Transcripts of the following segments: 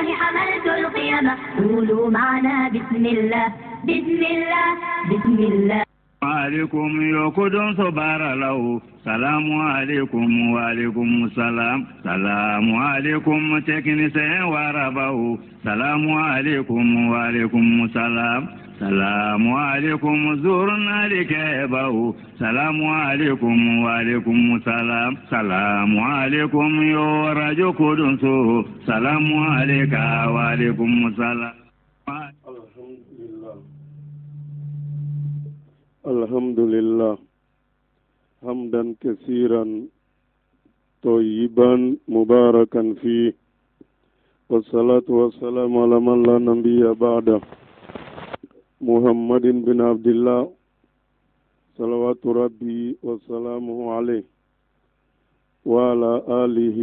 حملت القيامة قولوا معنا بسم الله بسم الله بسم الله عليكم يقدم صبر له سلام عليكم وعليكم السلام سلام عليكم تكنسين وربه سلام عليكم وعليكم السلام سلام عليكم زورنا لكيبه سلام عليكم وعليكم السلام سلام عليكم يورج كدنسو سلام عليك وعليكم السلام الحمد لله حمدا كثيرا طيبا مباركا فيه والصلاة والسلام على من لا نبي بعده محمد بن عبد الله صلوات ربي وسلامه عليه وعلى آله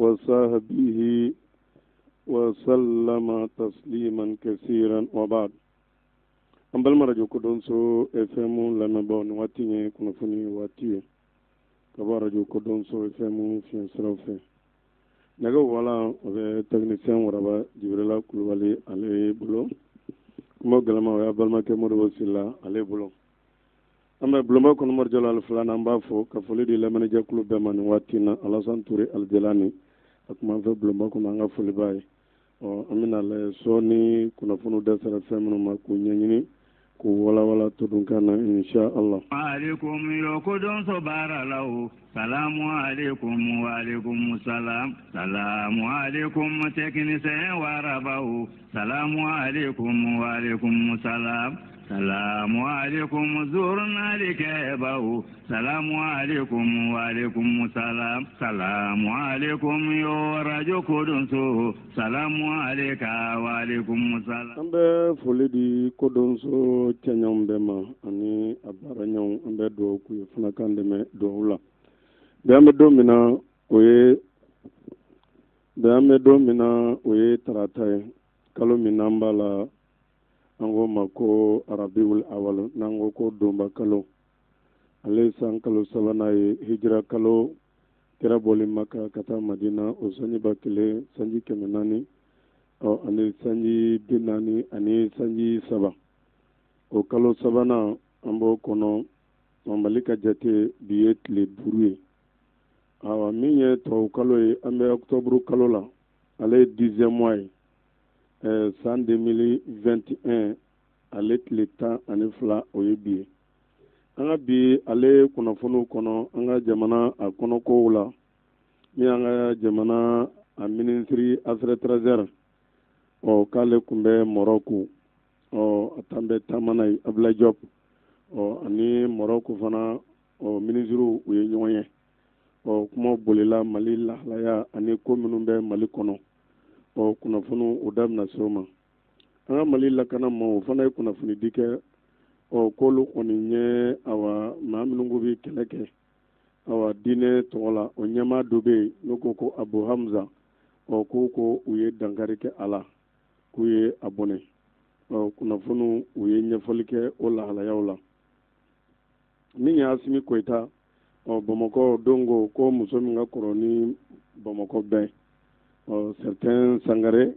وصحبه وسلم تسليما كثيرا وبعد ambal marajo ko don so fm lana ba on wati ne kuno funi wati ka ba radio ko don so fm fi srofe naga wala be technicien waraba jibrila kulwali ale bulo kuma galama ya balma ke modo wasila ale bulo amma bulo ko no marjo al fulana amba fo ka foli di lamane jakulu be man wati na alasan touré al jelani ak ma fe bulo ko nga foli bay o amina le soni kuno funu desara fm no ma ku nyanyini ko wala wala to dun kana insha Allah alaikum yokudun sobara lahu salamu alaikum wa alaikum salam salamu alaikum teknise warabahu salamu alaikum wa alaikum salam salamu alaikum zurna likebahu salamu alaikum wa alaikum salam salamu alaikum yorajo kodonso salamu alayka wa alaikum salam ambe folidi kodonso tianyambe ma ani abaranyon ambe do ku funa kande me do wula be ambe domina oye tarata kalo minambala ango mako arabiul awal nango ko domba kalo ale san kalo sabana hijra kalo kira boli maka kata madina o sanji bakile sanji kemenani o ani sanji binani ani sanji saba o kalo sabana ambo kono mamalika jate biyet le brouye awa minye to kalo ambe octobre kalo la ale 10e mois san 2021 ale tile tan ani fila o ye bi ye an ka bi ale kunnafoniw kɔnɔ an ka jamana a kɔnɔkow la min an ka jamana a ministre affaires étrangères k'ale kun bɛ Marɔku a tan bɛ taamana ye Abdoulaye Diop ani Marɔku fana ministrew u ye ɲɔgɔn ye kuma bolila Mali lahalaya ani ko minnu bɛ Mali kɔnɔ kunnafoniw o da bɛna se o ma an ka Mali lakana ma o fana ye kunnafoni di kɛ k'olu kɔni ɲɛ awa maa minnu ko bɛ kɛlɛ kɛ awa diinɛ tɔgɔ la o ɲɛmaa dɔ bɛ yen n'o ko Abu Hamza ko u ye dankari kɛ a la k'u ye a bɔnɛ kunnafoniw u ye ɲɛfɔli kɛ o lahalayaw la min ye Asimi Koyita Bamakɔ dongo ko muso min ka kɔrɔ ni Bamakɔ bɛɛ certains Sangare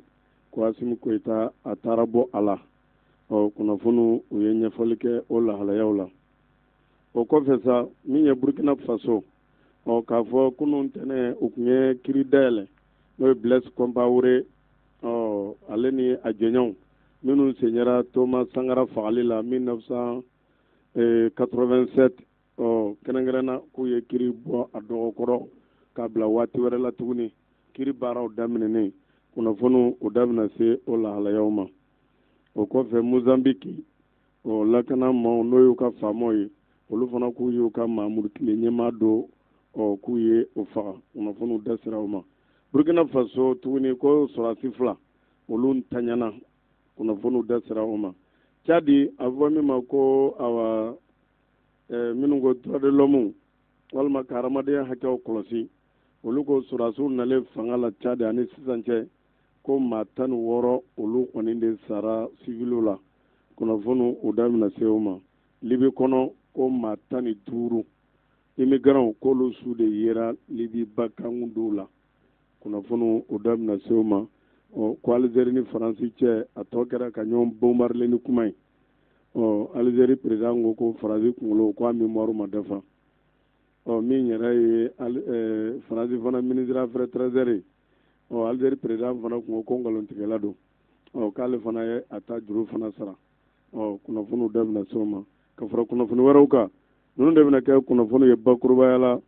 ko Asimi Koyita a taara bɔ a la kunnafoniw u ye ɲɛfɔli kɛ o lahalayaw la o kɔfɛ sa min ye Burkina Faso k'a fɔ kunun ntɛnɛn u tun ye kiiri dayɛlɛ n'o ye Blaise Compaoré ale ni a jɛɲɔgɔnw minnu senyɛra Thomas Sankara fagali la 1987 kɛrɛnkɛrɛnna k'u ye kiiri bɔ a dɔgɔkɔrɔ k'a bila waati wɛrɛ la tuguni kiiri baaraw daminɛnen kunnafoniw o da bɛna se o lahalayaw ma o kɔfɛ Mozambique lakana maaw n'o y'u ka faamaw ye olu fana k'u y'u ka Mamudu Tile ɲɛmaa don k'u ye o faga kunnafoniw da sera o ma Burkina Faso tuguni ko sɔrɔdasi fila olu ntanyana kunnafoniw da sera o ma Tchadi a fɔ min ma ko awa minnu ko droit de l'homme walima ka hadamadenya hakɛw kɔlɔsi olu ko sɔrɔdasiw nalen fanga la Tchadi ani sisan cɛ ko maa 16 olu kɔni de sara civiliw la kunnafoniw o da bɛna se o ma Libi kɔnɔ ko maa 15 immigrants k'olu su de yera Libi bakangu dɔw la kunnafoniw o da bɛna se o ma ko Algérie ni France cɛ a tɔ kɛra ka ɲɔgɔn bombarder ni kuma ye Algérie président ko ko France kunkolo ko a mémoire ma dafa min yɛrɛ ye France fana ministre affaires étrangères Algérie président fana ko ngalontigɛla don k'ale fana ye a ta juru fana sara kunnafoniw da bɛna se o ma ka fara kunnafoni wɛrɛw kan ninnu de bɛna kɛ kunnafoni ye bakurubaya la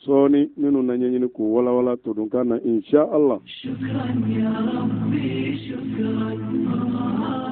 sɔɔni minnu na ɲɛɲini k'u walawala todunkan na insha Allah.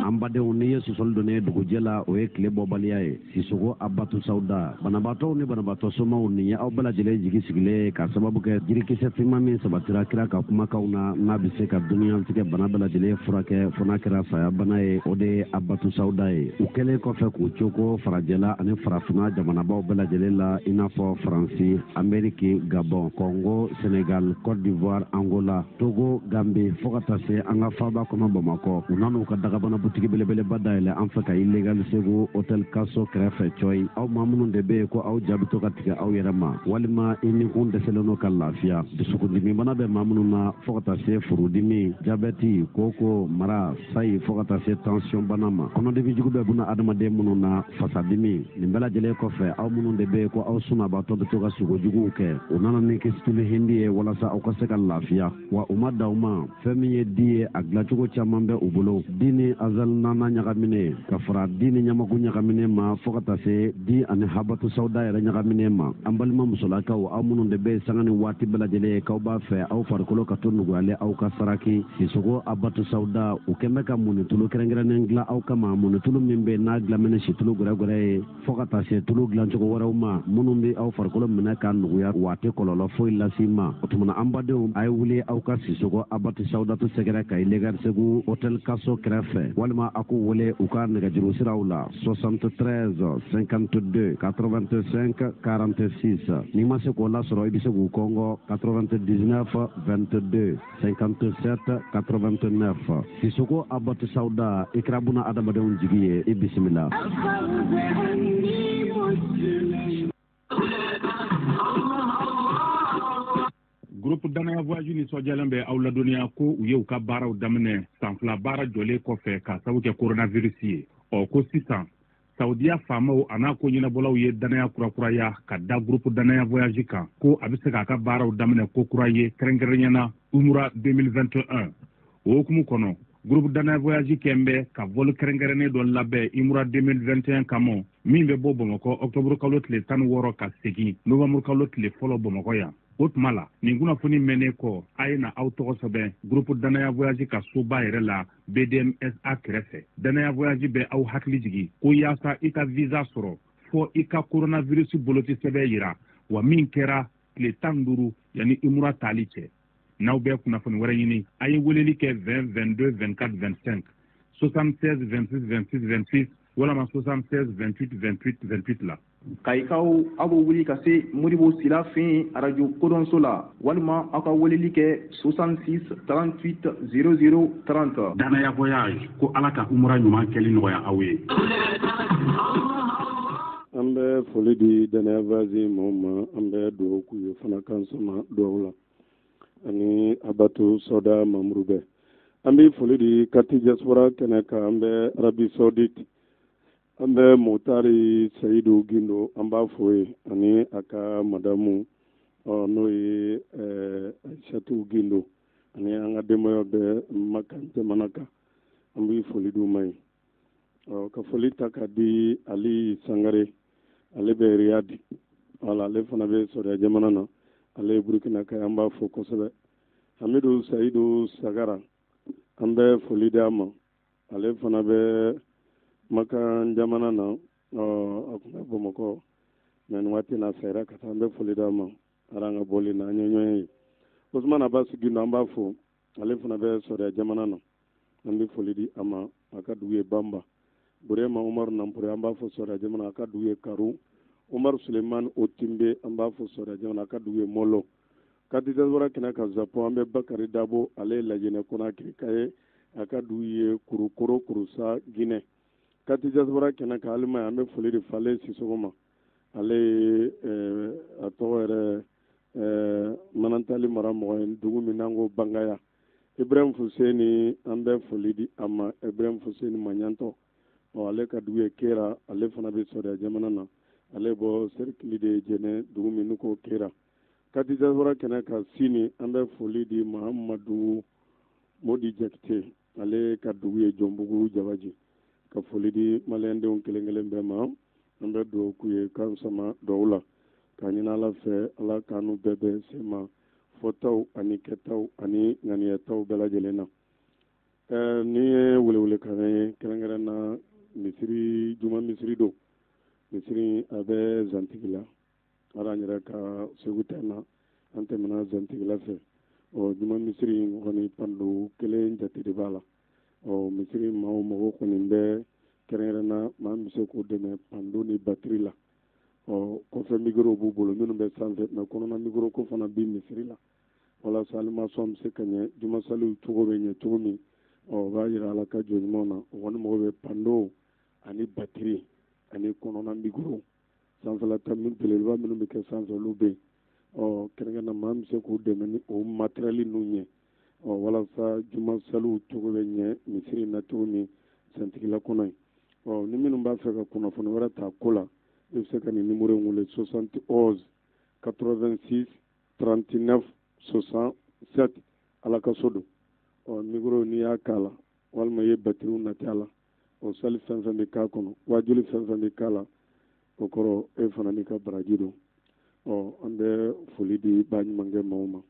an badenw ni ye sosoli donnen dugujɛ la o ye tile bɔbaliya ye Sisoko Abatu Sauda banabaatɔw ni banabaatɔ somaw nin ye aw bɛɛ lajɛlen jigi sigilen ka sababu kɛ jirikisɛ finman min sabatira kira ka kumakanw na n'a bɛ se ka duniyatigɛ bana bɛɛ lajɛlen furakɛ fo n'a kɛra saya bana ye o de ye Abatu Sauda ye u kɛlen kɔfɛ k'u cogo farajɛla ani farafinna jamanabaw bɛɛ lajɛlen la i n'a fɔ Faransi Amérique Gabon Congo Sénégal Côte d'Ivoire Angola Togo Gambie fo ka taa se an ka faaba kɔnɔ Bamakɔ u nan'u ka dagabana butigi belebeleba dayɛlɛ an fɛ ka illegal segu hôtel Kaso kɛrɛfɛ coyi aw maa minnu de bɛ yen ko aw jaabi to ka tigɛ aw yɛrɛ ma walima i nikun dɛsɛlen n'o ka lafiya dusukundimi bana bɛ maa minnu na fo ka taa se furudimi jabɛti koko mara sayi fo ka taa se tension bana ma kɔnɔdimi jugu bɛ buna adamaden minnu na fasadimi nin bɛɛ lajɛlen kɔfɛ aw minnu de bɛ yen ko aw sunabaatɔ bɛ to ka sogojuguw kɛ u nana ni kisituli hindi ye walasa aw ka se ka lafiya wa u ma da u ma fɛn min ye di ye a dilancogo caman bɛ u bolo di ni azal nana ɲagamine ka fara di ni ɲamaku ɲagamine ma fo ka taa se di ani Habatu Sauda yɛrɛ ɲagamine ma an balima musolakaw aw minnu de bɛ sanga ni waati bɛɛ lajɛlen k'aw b'a fɛ aw farikolo ka to nuguyalen aw ka saraki Sisoko Abatu Sauda u kɛn bɛ ka munitulu kɛrɛnkɛrɛnnen dilan aw kama munitulu min bɛ n'a dilanmɛ situlu gwɛrɛgwɛrɛ ye fo ka taa se tulu dilancogo wɛrɛw ma minnu bɛ aw farikolo minɛ ka nuguya waati kɔlɔlɔ foyi lasi ma o tumana an badenw a ye wuli aw ka Sisoko Abatu Saudatu sɛgɛrɛ ka illegal segu hôtel Kaso kɛrɛfɛ walima a k'u wele u ka nɛgɛjuru siraw la 73 52 85 46 n'i ma se k'o lasɔrɔ i bɛ se k'u kɔngɔ 99 22 57 89 Sisoko Abatu Sauda i kɛra buna adamadenw jigi ye i bisimila. Groupe Danaya Voyage nisɔndiyalen bɛ aw ladɔnniya ko u ye u ka baaraw daminɛ san fila baara jɔlen kɔfɛ ka sababu kɛ coronavirus ye ko sisan Saudiya faamaw a n'a ko ɲɛnabɔlaw ye danaya kurakuraya ka da groupe Danaya Voyage kan ko a bɛ se k'a ka baaraw daminɛ ko kura ye kɛrɛnkɛrɛnnenya Umura 2021 o hukumu kɔnɔ groupe Danaya Voyage kɛn bɛ ka vol kɛrɛnkɛrɛnnen dɔ labɛn Umura 2021 kama min bɛ bɔ Bamakɔ octobre kalo tile 16 ka segin novembre kalo tile fɔlɔ Bamakɔ yan. O tuma la nin kunnafoni mɛnnen kɔ a ye na aw tɔgɔ sɛbɛn groupe Danaya Voyage ka soba yɛrɛ la BDMSA kɛrɛfɛ Danaya Voyage bɛ aw hakili jigi ko yaasa i ka visa sɔrɔ fɔ i ka coronavirus boloti sɛbɛn yira wa min kɛra tile 15 yanni Umura tali cɛ n'aw bɛ kunnafoni wɛrɛ ɲini a ye weleli kɛ 20 22 24 25 76 26 26 26 walama 76 28 28 28 la. Kayikaw aw b'o wuli ka se Modibo Sila fɛ radio kodɔnso la walima aw ka weleli kɛ 66 38 00 30. Danaya Voyage ko Ala ka umura ɲuman kɛli nɔgɔya aw ye. An bɛ foli di Danaya Voyage mɔgɔw ma an bɛ dugawu k'u ye fana kan sɔnna dugawu la ani Abatu Sauda Mamuru bɛɛ an bɛ foli di Kati Diaspora kɛnɛ kan an bɛ Arabi Saoudite an bɛ Mutari Seyidu Gindo an b'a fo ye ani a ka madamu n'o ye Aishatu Gindo ani an ka denbaya bɛ Maka jamana kan an bɛ foli d'u ma ye ka foli ta ka di Ali Sangare ale bɛ Riyadi wala ale fana bɛ Saudiya jamana na ale ye Burkina ka an b'a fo kosɛbɛ Hamidu Seyidu Sagara an bɛ foli d'a ma ale fana bɛ Maka jamana na a kun bɛ Bamakɔ mais nin waati na sɛra ka taa an bɛ foli d'a ma ala an ka bɔli na an ye ɲɔgɔn ye Usman Abbas Gindo an b'a fo ale fana bɛ Saudiya jamana na an bɛ foli di a ma a ka dugu ye Bamba Burema Umaru Nampure an b'a fo Saudiya jamana a ka dugu ye Karu Umaru Suleiman Otimbe an b'a fo Saudiya jamana a ka dugu ye Molo Kati Diaspora kɛnɛ kan Japon an bɛ Bakari Dabo ale ye Lajinɛ Konakiri ka ye a ka dugu ye Kurukoro Kurusa Guinée Kati Diaspora kɛnɛ kan Alimami an bɛ foli di Fale Sisoko ma ale ye a tɔgɔ yɛrɛ Manantali mara mɔgɔ ye dugu min n'an ko Bangaya Ibrahim Fuseni an bɛ foli di a ma Ibrahim Fuseni Maɲantɔ ale ka dugu ye Kera ale fana bɛ Sɔrɔ jamana na ale bɔ cercle de Jɛnɛ dugu min n'u ko Kera kati diaspora kɛnɛ kan sini an bɛ foli di Mahamadu Modi Jakite ale ka dugu ye Jɔnbugu Jabaji ka foli di maliyɛndenw kelen kelen bɛɛ ma an bɛ dugawu k'u ye k'an sama dugawu la k'a ɲini Ala fɛ Ala k'an n'u bɛɛ bɛn se ma fɔtaw ani kɛtaw ani ŋaniyataw bɛɛ lajɛlen na ni ye welewelekan ye kɛrɛnkɛrɛn na misiri juma misiri don misiri a bɛ Zantigi la ala an yɛrɛ ka segu tɛ na an tɛmɛna Zantigi la fɛ juma misiri kɔni pando kelen jate de b'a la misiri maa o mɔgɔ kɔni bɛ kɛrɛnkɛrɛn na maa min bɛ se k'o dɛmɛ pando ni batiri la kɔfɛ mikoro b'u bolo minnu bɛ sanfɛ mɛ kɔnɔna mikoro ko fana bi misiri la walasa alimasɔn bɛ se ka ɲɛ juma saliw cogo bɛ ɲɛ cogo min o b'a yira Ala ka jɔ ɲumanw na o kɔni mago bɛ pando ani batiri ani kɔnɔna mikoro sanfɛla ta belebeleba minnu bɛ kɛ sanfɛ olu bɛ yen kɛrɛnkɛrɛn na maa min bɛ se k'u dɛmɛ ni o matériel ninnu ye walasa juma saliw cogo bɛ ɲɛ misiri in na cogo min Santigila kɔnɔ yen ni minnu b'a fɛ ka kunnafoni wɛrɛ ta ko la i bɛ se ka nin numéro in wele 71 86 39 67 Ala ka so don micro n'i y'a k'a la walima i ye batteriw nati a la sali fɛn fɛn bɛ k'a kɔnɔ wajuli fɛn fɛn bɛ k'a la o kɔrɔ e fana n'i ka baraji don an bɛ foli di baɲumankɛ maaw ma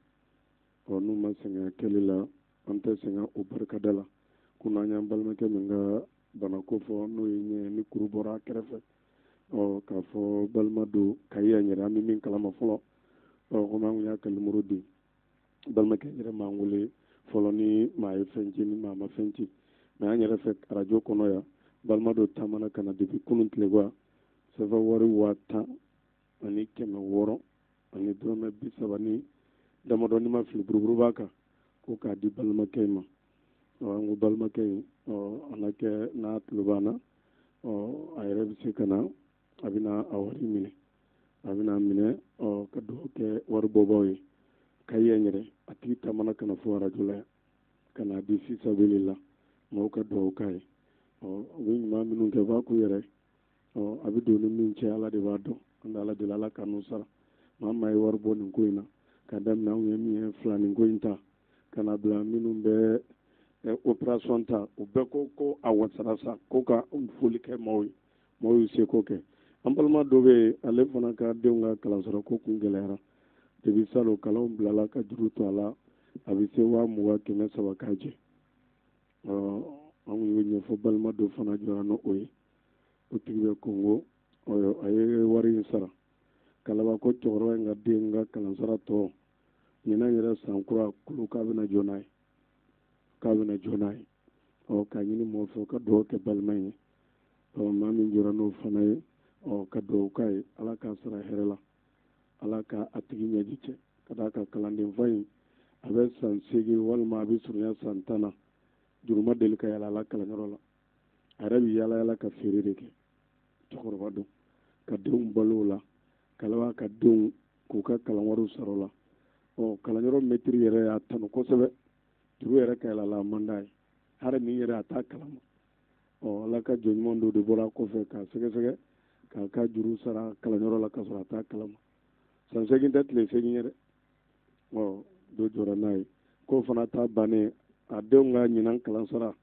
n'u ma sɛgɛn kɛli la an tɛ sɛgɛn o barikada la kunna an y'an balimakɛ min ka bana ko fɔ n'o ye ɲɛ ni kuru bɔra a kɛrɛfɛ k'a fɔ balima don kayi a yɛrɛ an bɛ min kalama fɔlɔ komi an kun y'a ka numéro di balimakɛ yɛrɛ m'an wele fɔlɔ ni maa ye fɛn ci ni maa ma fɛn ci mɛ an yɛrɛ fɛ arajo kɔnɔ yan balima dɔ taamana ka na depuis kunun tilegan sɛfɛ wari 10,000 ani 600 ani dɔrɔmɛ 30 ni damadɔ ni ma fili buruburu b'a kan ko k'a di balimakɛ in ma an ko balimakɛ in ala kɛ n'a tulo b'an na a yɛrɛ bɛ se ka na a bɛna a wari minɛ a bɛna minɛ ka dugawu kɛ wari bɔbaaw ye ka ye n yɛrɛ a tigi taamana ka na fɔ arajo la yan ka na di fisabilila maaw ka dugawu k'a ye u bɛ ɲuman minnu kɛ u b'a k'u yɛrɛ a bɛ don ni min cɛ ala de b'a dɔn an bɛ ala deli ala ka n'u sara maa maa ye wari bɔ nin ko in na ka daminɛ anw ye min ye fila nin ko in ta ka na bila minnu bɛ opération ta u bɛɛ ko a wasara sa ko ka foli kɛ maaw ye maaw y'u seko kɛ an balima dɔ bɛ yen ale fana ka denw ka kalansara ko kun gɛlɛyara depuis salon kalanw bilala ka juru to a la a bɛ se 20,000 100 k'a jɛ an y'o ɲɛfɔ balima dɔ fana jɔra n'o ye o tigi bɛ Kongo a ye wari in sara kalaba ko cɛkɔrɔba in ka den ka kalansara tɔ ɲinan yɛrɛ san kura kulu k'a bɛna jɔ n'a ye k'a ɲini mɔgɔ fɛ ka dugawu kɛ balima in ye maa min jɔra n'o fana ye ka dugawu k'a ye ala k'a sara hɛrɛ la ala ka a tigi ɲɛji cɛ ka d'a ka kalandenfa in a bɛ san 8 walima a bɛ surunya san 10 na juru ma deli ka yala ala kalanyɔrɔ la a yɛrɛ bɛ yala yala ka feere de kɛ cɛkɔrɔba don ka denw balo o la kalaba ka denw k'u ka kalanwariw sara o la kalanyɔrɔ mɛtiri yɛrɛ y'a tanu kosɛbɛ juru yɛrɛ ka yala a man d'a ye hali ni yɛrɛ a t'a kalama ala ka jɔn ɲuman dɔ de bɔra a kɔfɛ k'a sɛgɛsɛgɛ k'a ka juru sara kalanyɔrɔ la k'a sɔrɔ a t'a kalama san 8 tɛ tile 8 ye dɛ dɔ jɔra n'a ye k'o fana ta bannen a denw ka ɲinan kalansara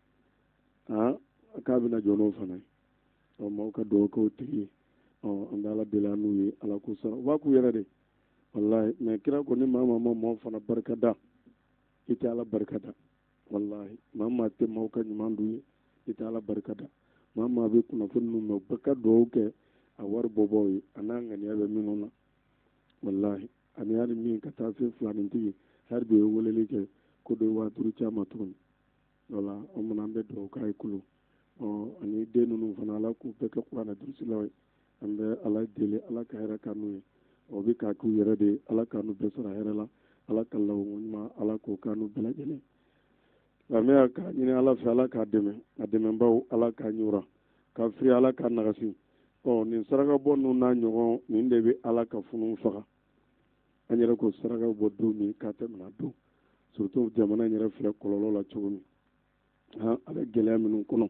k'a bɛna jɔ n'o fana ye maaw ka dugawu kɛ o tigi ye an bɛ ala deli an n'u ye ala k'u sara u b'a k'u yɛrɛ de walahi mɛ kira ko ni maa ma maaw fana barika da i tɛ ala barika da walahi maa tɛ maaw ka ɲuman d'u ye i tɛ ala barika da maa bɛ kunnafoni ninnu mɛn u bɛɛ ka dugawu kɛ a wari bɔbaaw ye a n'a ŋaniya bɛ minnu na walahi ani hali min ka taa se filanintigi hali bi o ye weleli kɛ ko dɔ ye 5000 caman tuguni wala o mana an bɛ dugawu k'a ye kulu ani den ninnu fana ala k'u bɛɛ kɛ kuranɛ durusilaw ye an bɛ ala deli ala ka hɛrɛ k'a n'u ye o bɛ k'a k'u yɛrɛ de ala k'a n'u bɛɛ sara hɛrɛ la ala ka lawo ɲuman ala k'o k'a n'u bɛɛ lajɛlen lamɛn k'a ɲini ala fɛ ala k'a dɛmɛ a dɛmɛbaw ala k'a ɲura k'a firi ala k'a nagasi nin saraka bɔ ninnu n'a ɲɔgɔn nin de bɛ ala ka funu faga an yɛrɛ ko saraka bɔ don min k'a tɛmɛna don surtout jamana in yɛrɛ filɛ kɔlɔlɔ la cogo min a bɛ gɛlɛya minnu kɔnɔ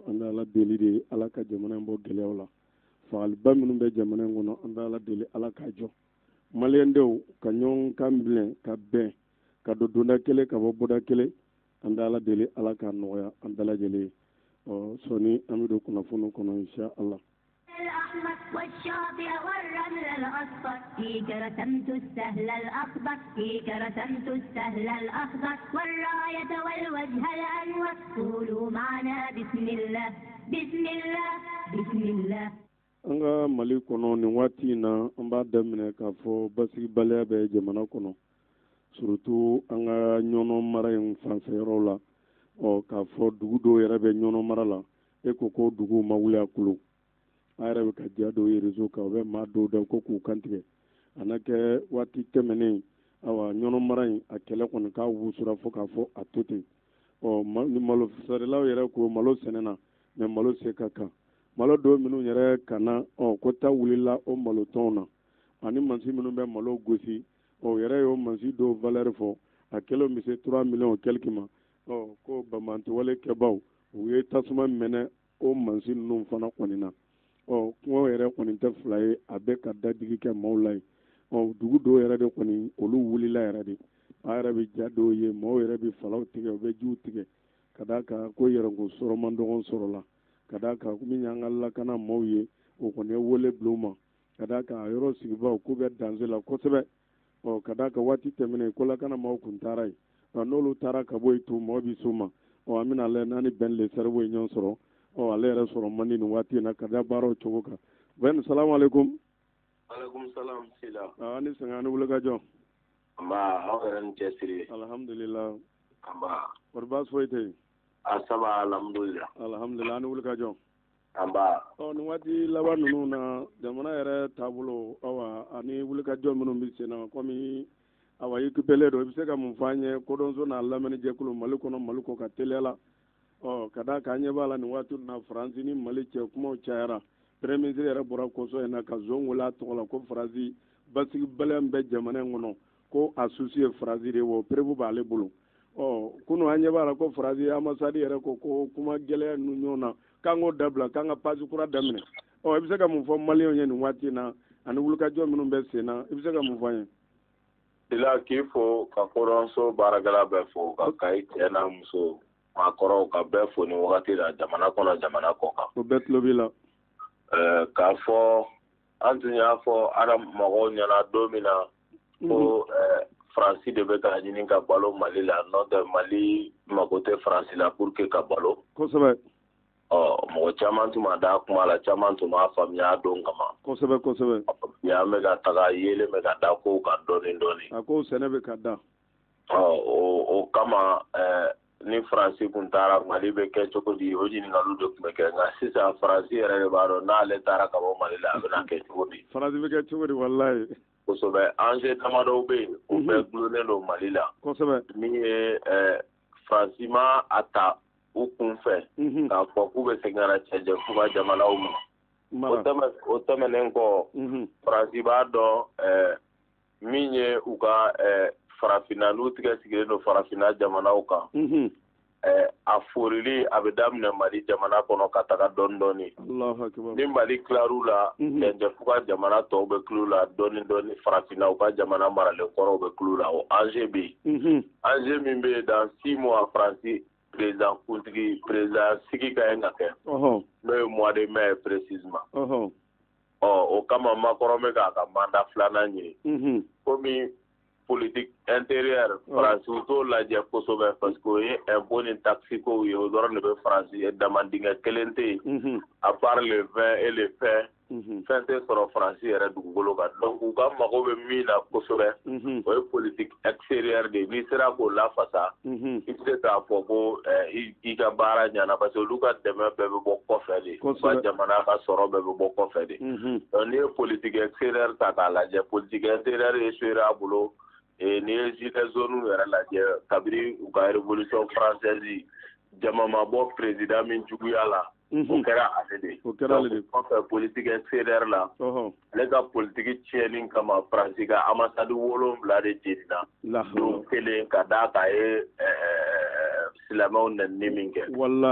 an bɛ ala deli de ala ka jamana in bɔ gɛlɛyaw la fagaliba minnu bɛ jamana in kɔnɔ an bɛ ala deli ala k'a jɔ maliyɛndenw ka ɲɔgɔn kan bilen ka bɛn ka don donda kelen ka bɔ bɔda kelen an bɛ ala deli ala k'a nɔgɔya an bɛɛ lajɛlen ye sɔni an bɛ don kunnafoni kɔnɔ insha Allah. الأحمر والشاطئ والرمل الأصفر فيك رسمت السهل الأخضر فيك رسمت السهل الأخضر والراية والوجه الأنور قولوا معنا بسم الله بسم الله بسم الله. an ka mali kɔnɔ nin waati in na an b'a daminɛ k'a fɔ basigibaliya bɛ jamana kɔnɔ surtout an ka ɲɔnɔ mara in fanfɛ yɔrɔw la k'a fɔ dugu dɔw yɛrɛ bɛ ɲɔnɔ mara la e ko duguw ma wuli a kulo a yɛrɛ bɛ ka diya dɔw ye réseau kan u bɛ maa dɔw da ko k'u kantigɛ a na kɛ waati tɛmɛnen awa ɲɔnɔ mara in a kɛlɛ kɔni k'a wusura fo k'a fɔ a to ten ni malo feerelaw yɛrɛ ko malo sɛnɛna mais malo se ka kan malo dɔw minnu yɛrɛ kana ko ta wulila o malo tɔnw na ani mansi minnu bɛ malo gosi yɛrɛ y'o mansi dɔw valeur fɔ a kɛlen bɛ se 3 millions quelque ma ko bamantiwale kɛbaw u ye tasuma mɛnɛ o mansi ninnu fana kɔni na kungo yɛrɛ kɔni tɛ fila ye a bɛ ka dadigi kɛ maaw la ye dugu dɔw yɛrɛ de kɔni olu wulila yɛrɛ de a yɛrɛ bɛ ja dɔw ye maaw yɛrɛ bɛ falaw tigɛ u bɛ jiw tigɛ ka d'a kan ko yɛrɛnko sɔrɔ man dɔgɔn sɔrɔ la ka d'a kan min y'an ka lakana maaw ye o kɔni ye wele bila u ma ka d'a kan a yɔrɔ sigibaw k'u bɛ danger la kosɛbɛ ka d'a kan waati tɛmɛnen ko lakana maaw kun taara yen n'olu taara ka bɔ yen to maaw bɛ s'u ma an bɛna lajɛ n'a ni bɛn le cerveau ye ɲɔgɔn sɔrɔ ale yɛrɛ sɔrɔ man di nin waati in na ka da baaraw cogo kan bɛn salamu alaikum. Alaikum salam sila. Ni sɛgɛn ani wulikajɔ. Nba aw yɛrɛ ni cɛsiri. Alhamdulillah. Nba. Kɔri baasi foyi tɛ yen. A saba alhamdulillah. Alhamdulillah ani wulikajɔ. Nba. Nin waati laban ninnu na jamana yɛrɛ taabolo ani wulikajɔ minnu bɛ sen na komi i kupelen don i bɛ se ka mun fɔ an ye kodɔnso n'a lamɛnni jɛkulu Mali kɔnɔ Mali kɔ ka teliya la. Ka d'a kan an ɲɛ b'a la nin waati na Faransi ni Mali cɛ kumaw cayara premier ministre yɛrɛ bɔra kɔsɔ in na ka zon wele a tɔgɔ la ko Faransi basigibaliya min bɛ jamana in kɔnɔ ko a souci ye Faransi de ye wa prévu b'ale bolo kunun an ɲɛ b'a la ko Faransi ambassade yɛrɛ ko kuma gɛlɛya ninnu ɲɔgɔn na k'an k'o dabila k'an ka page kura daminɛ i bɛ se ka mun fɔ maliyɛnw ye nin waati in na ani wulikajɔ minnu bɛ sen na i bɛ se ka mun fɔ an ye. Ila k'i fo ka kodɔnso baarakɛla bɛɛ fo ka Kayi cɛ n'a muso maakɔrɔw ka bɛɛ fo nin wagati la jamana kɔnɔ jamana kɔ kan. O bɛɛ tulo b'i la. K'a fɔ an tun y'a fɔ mɔgɔw ɲɛna don min na ko Faransi de bɛ ka ɲini ka balo Mali la n'o tɛ Mali mago tɛ Faransi la pour que ka balo. Kosɛbɛ. Mɔgɔ caman tun ma da kuma la caman tun m'a faamuya don kama. Kosɛbɛ kosɛbɛ. Y'an bɛ ka taga yelen bɛ ka da kow kan dɔɔni dɔɔni. A ko sɛnɛ bɛ ka da. O kama ni Faransi kun taara Mali bɛ kɛ cogo di o ɲininkaliw de tun bɛ kɛ nka sisan Faransi yɛrɛ de b'a dɔn n'ale taara ka bɔ Mali la a bɛna kɛ cogo di. Faransi bɛ kɛ cogo di walayi. Kosɛbɛ enjeu damadɔw bɛ yen o bɛɛ gulonnen don Mali la. Kosɛbɛ. Min ye Faransi ma a ta u kun fɛ k'a fɔ k'u bɛ segin ka na cɛjɛ f'u ka jamanaw ma. O tɛmɛnen kɔ Faransi b'a dɔn min ye u ka farafinna n'u tigɛ sigilen don farafinna jamanaw kan a forili a bɛ daminɛ Mali jamana kɔnɔ ka taga dɔɔni dɔɔni ni Mali kilar'u la cɛnjɛ f'u ka jamana tɔw bɛ kil'u la dɔɔni dɔɔni farafinna u ka jamana maralen kɔrɔw bɛ kil'u la o enjeu bɛ yen enjeu min bɛ yen dans 6 mois Faransi président sigi ka ɲi ka kɛ n'o ye mois de mai précisément o kama Macron bɛ k'a ka mandat 2nan ɲini komi politique intérieure Faransi u t'o lajɛ kosɛbɛ parce que o ye impôt ni taxe kow ye o dɔrɔn de bɛ Faransi damandingɛ kelen tɛ yen à part le vin et le pain fɛn tɛ sɔrɔ Faransi yɛrɛ dugukolo kan donc u ka mago bɛ min na kosɛbɛ o ye politique extérieure de ye n'i sera k'o lafasa i bɛ se k'a fɔ ko i ka baara ɲɛna parce que olu ka dɛmɛ bɛɛ bɛ bɔ kɔfɛ de u ka jamana ka sɔrɔ bɛɛ bɛ bɔ kɔfɛ de donc n'i ye politique extérieure ta k'a lajɛ politique intérieure échoué a bolo n'i ye gilet jaune yɛrɛ lajɛ kabini u ka révolution française jama ma bɔ président min juguya la o kɛra ale de kɔfɛ politique CDR la ale ka politique tiɲɛni kama Faransi ka ambassade 7 de jenina don kelen ka d'a kan a ye silamɛw nɛni min kɛ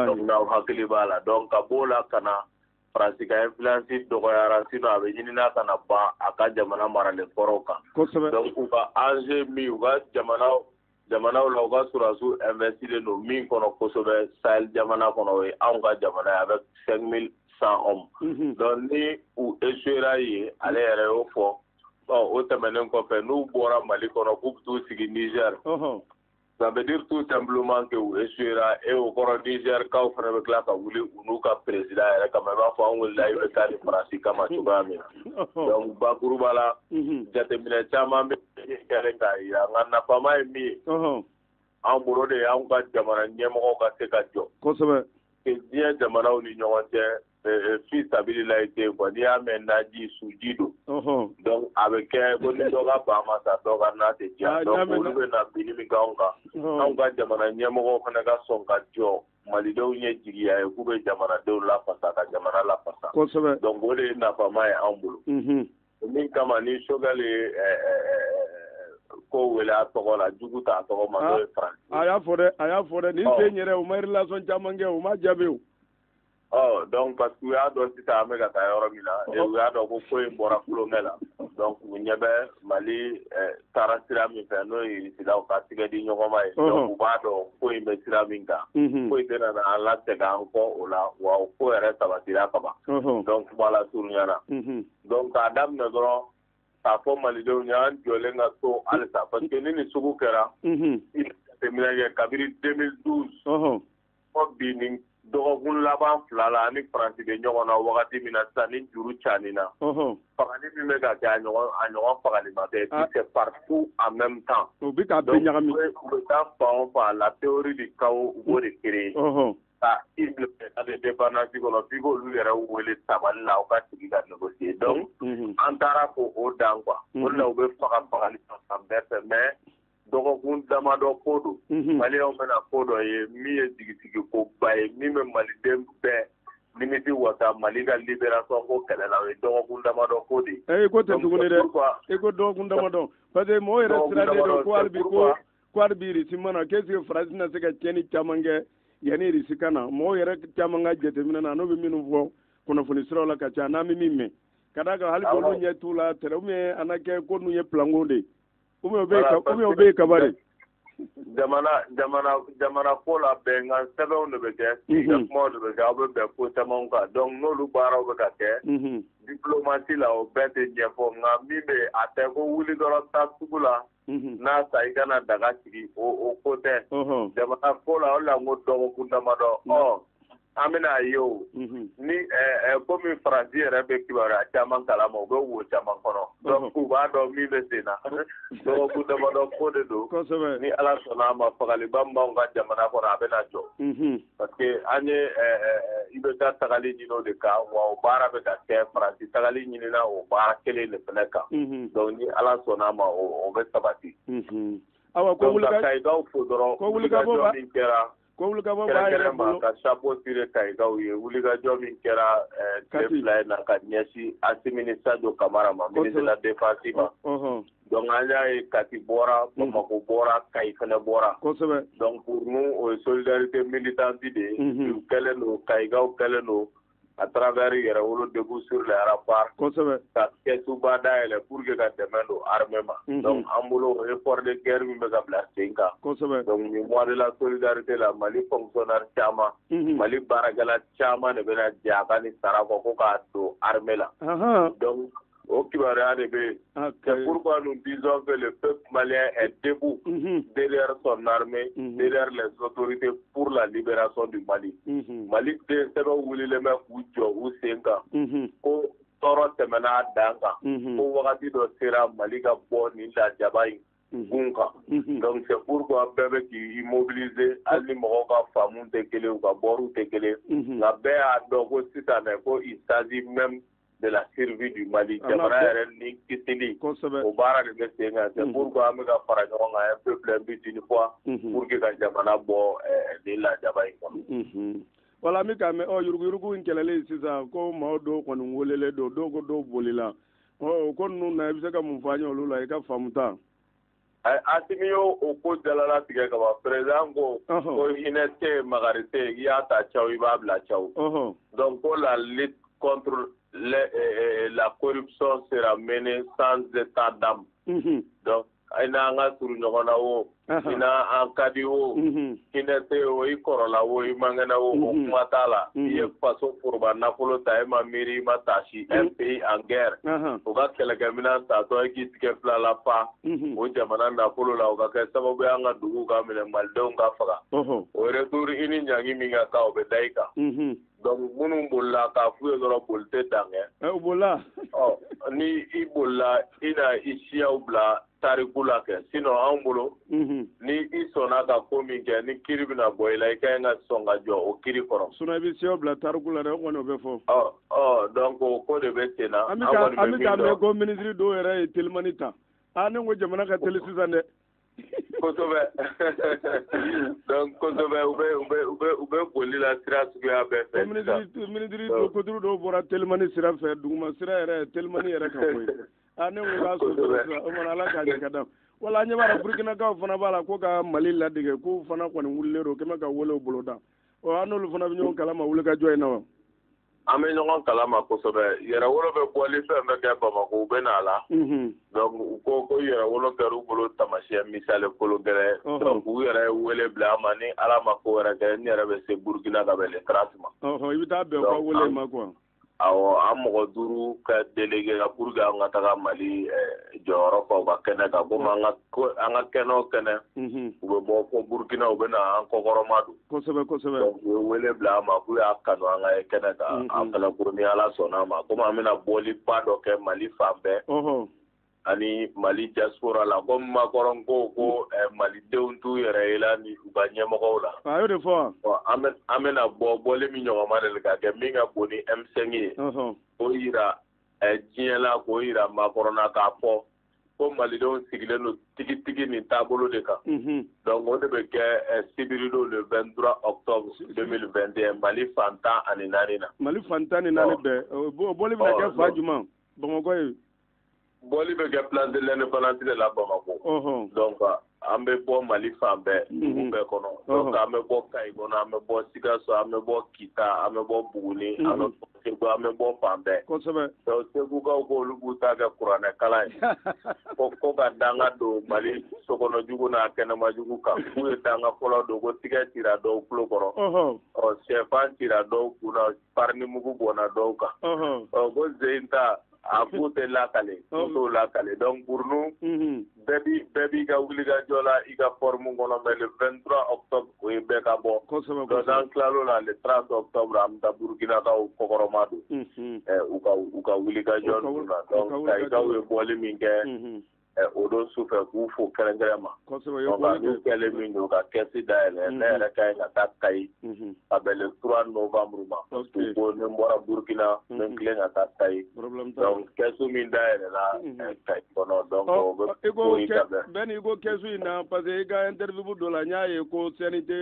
donc n'aw hakili b'a la donc ka b'o la ka na Faransi ka influence dɔgɔyara sinon a bɛ ɲinina ka na ban a ka jamana maralen kɔrɔw kan donc u ka enjeu min u ka jamanaw la u ka sɔrɔdasiw investilen don min kɔnɔ kosɛbɛ Sahel jamana kɔnɔ o ye anw ka jamana ye avec 5100 hommes donc ni u échouera yen ale yɛrɛ y'o fɔ o tɛmɛnen kɔfɛ n'u bɔra Mali kɔnɔ k'u bɛ t'u sigi Niger ça veut dire tout simplement que u échouera et o kɔrɔ Niger-kaw fana bɛ tila ka wuli u n'u ka président yɛrɛ kama i b'a fɔ an wulila IBK ni Faransi kama cogoya min na donc bakuruba la jateminɛ caman bɛ kɛlen k'a jira nka nafama ye min ye an bolo de ye anw ka jamana ɲɛmɔgɔw ka se ka jɔ kosɛbɛ diɲɛ jamanaw ni ɲɔgɔn cɛ fi sabililayi te quoi n'i y'a mɛn naji suji don donc a bɛ kɛ ko ni dɔ ka ban ma sa dɔ ka n'a tɛ diya donc olu bɛ na bini min k'anw kan anw ka jamana ɲɛmɔgɔw fana ka sɔn ka jɔ malidenw ye jigiya ye k'u bɛ jamanadenw lafasa ka jamana lafasa kosɛbɛ donc o de ye nafama ye anw bolo min kama ni Choguel ye ko wele a tɔgɔ la jugu t'a tɔgɔ ma n'o ye Faransi a y'a fɔ dɛ nin sen yɛrɛ u ma relation caman kɛ u ma jaabi o donc parce que u y'a dɔn sisan an bɛ ka taa yɔrɔ min na u y'a dɔn ko in bɔra kulonkɛ la donc u ɲɛ bɛ Mali taara sira min fɛ n'o ye irisilaw ka tigɛ di ɲɔgɔn ma ye donc u b'a dɔn ko in bɛ sira min kan ko in tɛna an lasegin an kɔ o la wa o ko yɛrɛ sabatira ka ban donc kuma la surunyana donc k'a daminɛ dɔrɔn k'a fɔ malidenw ye an jɔlen ka to halisa parce que ni nin sugu kɛra jateminɛ kɛ kabini 2012 fɔ bi nin dɔgɔkun laban 2 la ani Faransi bɛ ɲɔgɔn na wagati min na sisan ni juru canina fagali min bɛ ka kɛ a ɲɔgɔn fagali ma kɛ c'est partout en même temps donc u bɛ taa fan o fan la théorie du chaos u b'o de créer ka implémenter de dépendance kɔnɔ f'i k'olu yɛrɛ wele tabali la u ka sigi ka négocier donc an taara ko o dan quoi o de la u bɛ fagali fan bɛɛ fɛ mais dɔgɔkun damadɔ ko don maliyɛnw bɛna ko dɔ ye min ye jigisigi ko ba ye min bɛ maliden bɛɛ nimisi wasa Mali ka libération ko kɛlɛ la o ye dɔgɔkun damadɔ ko de ye. ko tɛ tuguni dɛ i ko dɔgɔkun damadɔ parce que mɔgɔw yɛrɛ siralen don ko hali bi irisi mana qu'est-ce que Faransi na se ka tiɲɛni caman kɛ yanni irisi ka na mɔgɔw yɛrɛ caman ka jateminɛ na n'o bɛ minnu fɔ kunnafoni siraw la ka ca n'an bɛ min mɛn ka d'a kan hali olu ɲɛ t'u la tɛrɛ ou an na kɛ ko ninnu ye planko de ou bien o bɛ kabari jamana ko la bɛnkan sɛbɛnw de bɛ kɛ kumaw de bɛ kɛ aw bɛ bɛn ko camanw kan donc n'olu baaraw bɛ ka kɛ diplomasi la o bɛɛ tɛ ɲɛfɔ nka min bɛ a tɛ ko wuli dɔrɔn taa sugu la n'a sa i kana daga sigi o ko tɛ jamana ko la o la n ko dɔgɔkun damadɔ an bɛna ye o ni komi Faransi yɛrɛ bɛ kibaruya caman kalama u bɛ wo caman kɔnɔ donc u b'a dɔn min bɛ sen na dɔgɔkun damadɔ ko de don ni Ala sɔnna a ma fagaliba min b'anw ka jamana kɔnɔ a bɛna jɔ parce que an ye IBK tagali ɲini o de kan wa o baara bɛ ka kɛ Faransi tagali ɲinina o baara kelen de fana kan donc ni Ala sɔnna a ma o bɛ sabati donc ka Kayigaw fo dɔrɔn wulikajɔ min kɛra kɛrɛnkɛrɛn ka chapeau tiré Kayigaw ye wulikajɔ min kɛra tile 2 in na ka ɲɛsin Asimi Sadio Kamara ma ministre de la défense ma donc an y'a ye Kati bɔra Bamako bɔra Kayi fana bɔra donc pour nous o ye solidarité militante de ye u kɛlen don Kayigaw kɛlen don à travers Yɛrɛwolo debout sur les remparts ka kɛsuba dayɛlɛ pour que ka dɛmɛ don armée ma donc an bolo effort de guerre min bɛ ka bila sen kan donc nin mois de la solidarité la Mali fonctionnaire caman Mali baarakɛla caman de bɛna jɛ a ka ni sara kɔ ko k'a don armée la donc o kibaruya de bɛ yen c'est pourquoi nous disons que le peuple malien est debout derrière son armée derrière les autorités pour la libération du Mali Mali den sɛbɛn wulilen bɛ k'u jɔ u sen kan ko tɔɔrɔ tɛmɛna a dan kan ko wagati dɔ sera Mali ka bɔ nin lajaba in gun kan donc c'est pourquoi bɛɛ bɛ k'i mobiliser hali ni mɔgɔw ka faamu tɛ kelen u ka bɔriw tɛ kelen nka bɛɛ y'a dɔn ko sisan ko il s'agit même de la survie du Mali jamana yɛrɛ ni kisili o baara de bɛ sen kan c'est pourquoi an bɛ ka fara ɲɔgɔn kan un peu plus une fois pour que ka jamana bɔ nin lajaba in kɔnɔ wala mi ka mɛ yurugu in kɛlɛlen sisan ko maaw dɔw kɔni welelen don dɔw ko dɔw bolila ko ninnu na i bɛ se ka mun fɔ an ye olu la i ka faamu ta Asimi y'o o ko dalala tigɛ ka ban président ko hinɛ tɛ magari tɛ i y'a ta caw i b'a bila caw donc ko la lutte contre la corruption sera menée sans état d'âme donc i n'an ka suru ɲɔgɔn na o i n'an ka di o hinɛ tɛ o i kɔrɔla o i man kɛnɛ o o kuma t'a la i ye faso foroba nafolo ta e ma miiri i ma tasi un pays en guerre o ka kɛlɛkɛminɛn tatɔ i k'i tigɛ fila la fa o jamana nafolo la o ka kɛ sababu ye an ka duguw ka minɛ malidenw ka faga o retour i ni ɲangi min ka kan o bɛ da i kan donc minnu bolila k'a f'u ye dɔrɔn boli tɛ dan kɛ o bolila ni i bolila i na i siyaw bila tariku la kɛ sinon anw bolo ni i sɔnna ka ko min kɛ ni kiri bɛna bɔ i la i ka ɲi ka sɔn ka jɔ o kiri kɔrɔ sinon i bɛ siyaw bila tariku la dɛ o kɔni o bɛ fɔ donc o ko de bɛ sen na an bɛ k'a mɛn ko ministre dɔw yɛrɛ ye telimani ta ne ko jamana ka teli sisan dɛ kosɛbɛ donc kosɛbɛ u bɛ boli la sira suguya bɛɛ fɛ ministre koturu dɔw bɔra telimani sira fɛ duguma sira yɛrɛ telimani yɛrɛ ka fɔ ye ne ko k'a sɔrɔ o mana ala k'a ɲɛ ka da wala an ɲɛ b'a la burukinakaw fana b'a la ko ka mali ladege k'u fana kɔni wulilen don kɛmɛ ka welew bolo da an n'olu fana bɛ ɲɔgɔn kalama wuli ka jɔ in na wa an bɛ ɲɔgɔn kalama kosɛbɛ yɛrɛwolo bɛ bɔli fɛn bɛɛ kɛ Bamako u bɛ n'a la donc u ko yɛrɛwolo kɛr'u bolo tamasiyɛn misali kolo gɛlɛn donc u yɛrɛ wele bila an ma ni ala ma ko wɛrɛ kɛ n yɛrɛ bɛ se Burukina ka bɛn le 30 ma i bɛ taa bɛn u ka wele ma quoi awɔ an mɔgɔ 5 ka délégué ka pour que an ka taga Mali jɔyɔrɔ fa u ka kɛnɛ kan komi an ka kɛnɛ o kɛnɛ u bɛ bɔ fɔ Burukina u bɛ na an kɔkɔrɔma don kosɛbɛ donc u ye wele bila an ma k'u y'a kanu an ka ye kɛnɛ kan an fana ko ni ala sɔnna an ma komi an bɛna bɔli ba dɔ kɛ Mali fan bɛɛ ani Mali diaspora la komi Makɔrɔn ko malidenw t'u yɛrɛ ye la ni u ka ɲɛmɔgɔw la a y'o de fɔ an bɛna bɔli min ɲɔgɔnma de ka kɛ min ka bon ni M5 ye k'o yira diɲɛ la k'o yira Makɔrɔnna k'a fɔ ko malidenw sigilen don tigitigi nin taabolo de kan donc o de bɛ kɛ sibiri le 23 octobre 2021 Mali fan 14 na Mali fan 14 bɛɛ bɔli bɛna kɛ fa jumɛn Bamakɔ ye bɔli bɛ kɛ place de l'indépendance de la Bamako donc an bɛ bɔ Mali fan bɛɛ dugu bɛɛ kɔnɔ donc an bɛ bɔ Kayi kɔnɔ an bɛ bɔ Sikaso an bɛ bɔ Kita an bɛ bɔ Buguni an bɛ bɔ Segu an bɛ bɔ fan bɛɛ kosɛbɛ donc Segukaw ko olu b'u ta kɛ kuranɛ kalan ye ko ka danga don Mali sokɔnɔjugu n'a kɛnɛmajugu kan k'u ye danga fɔlɔ don ko tigɛ cira dɔw tulo kɔrɔ sɛfan cira dɔw kunna parinimugu bɔnna dɔw kan ko Zeyin ta a k'u tɛ lakale k'u t'o lakale donc pour nous bɛɛ b'i ka wulikajɔ la i ka forme kɔnɔ mais le 23 octobre o ye bɛɛ ka bɔ donc n'an tilal'o la le 30 octobre an bɛ taa Burukinakaw kɔkɔrɔma don u ka wulikajɔ ninnu na donc Kayikaw ye bɔli min kɛ o don su fɛ k'u fo kɛrɛnkɛrɛn ma donc n'u kɛlen min don ka kɛsi dayɛlɛ ne yɛrɛ ka ɲi ka taa Kayi ka bɛn le 3 novembre ma parce que ko ni n bɔra Burukina n bɛ tilen ka taa Kayi donc kɛsu min dayɛlɛla Kayi kɔnɔ donc o bɛ ko in labɛn bɛɛ n'i ko kɛsu in na parce que i ka interview dɔ la n y'a ye ko CNT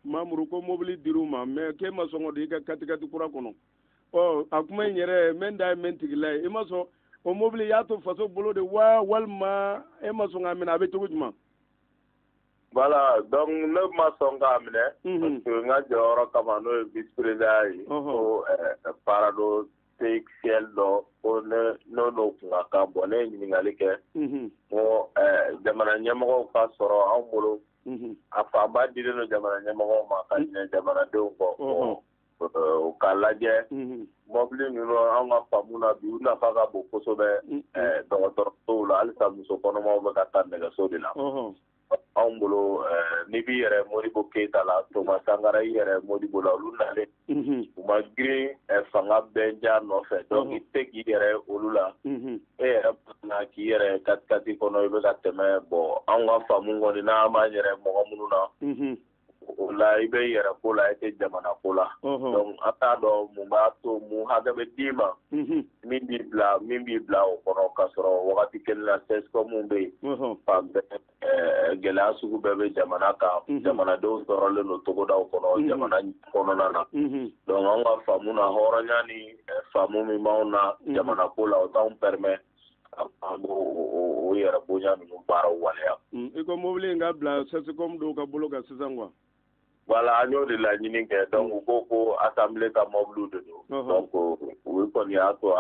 membre ko mobili dir'u ma mais k'e ma sɔn k'o di i ka katikati kura kɔnɔ a kuma in yɛrɛ n bɛ n da ye n bɛ n tigila ye i ma sɔn o mobili y'a to faso bolo de wa walima e ma sɔn k'a minɛ a bɛ cogo jumɛn voilà donc ne ma sɔn k'a minɛ parce que n ka jɔyɔrɔ kama n'o ye vice président ye ko parado TXL dɔ ko n'o kun ka kan bon ne ye ɲininkali kɛ ko jamana ɲɛmɔgɔw ka sɔrɔ anw bolo a fanba dilen don jamana ɲɛmɔgɔw ma ka ɲinɛ jamanadenw kɔ o k'a lajɛ mɔbili ninnu an ka faamu na bi u nafa ka bon kosɛbɛ dɔgɔtɔrɔsow la halisa muso kɔnɔmaw bɛ ka taa nɛgɛso de la anw bolo n'i b'i yɛrɛ Modibo Keyita la Thomas Sankara i yɛrɛ Modibo la olu nalen u ma girin fanga bɛɛ ja nɔfɛ donc i tɛ k'i yɛrɛ olu la e yɛrɛ na k'i yɛrɛ katikati kɔnɔ i bɛ ka tɛmɛ bon anw ka faamu kɔni n'an b'an yɛrɛ mɔgɔ minnu na o la i bɛ yɛrɛ ko la i tɛ jamana ko la donc an t'a dɔn mun b'a to mun hakɛ bɛ d'i ma min b'i bila o kɔnɔ k'a sɔrɔ wagati kelen na CESCOM bɛ yen fan bɛɛ gɛlɛya sugu bɛɛ bɛ jamana kan jamanadenw sɔrɔlen don togodaw kɔnɔ jamana kɔnɔna na donc an ka faamu na hɔrɔnya ni faamu min b'anw na jamana ko la o t'anw permet an b'o yɛrɛ bonya ninnu baaraw waleya. I ko mobili in ka bila CESCOM dɔw ka bolo kan sisan quoi. Voilà, an y'o de laɲini kɛ donc u ko ko assemblée ka mobiliw de don donc u kɔni y'a to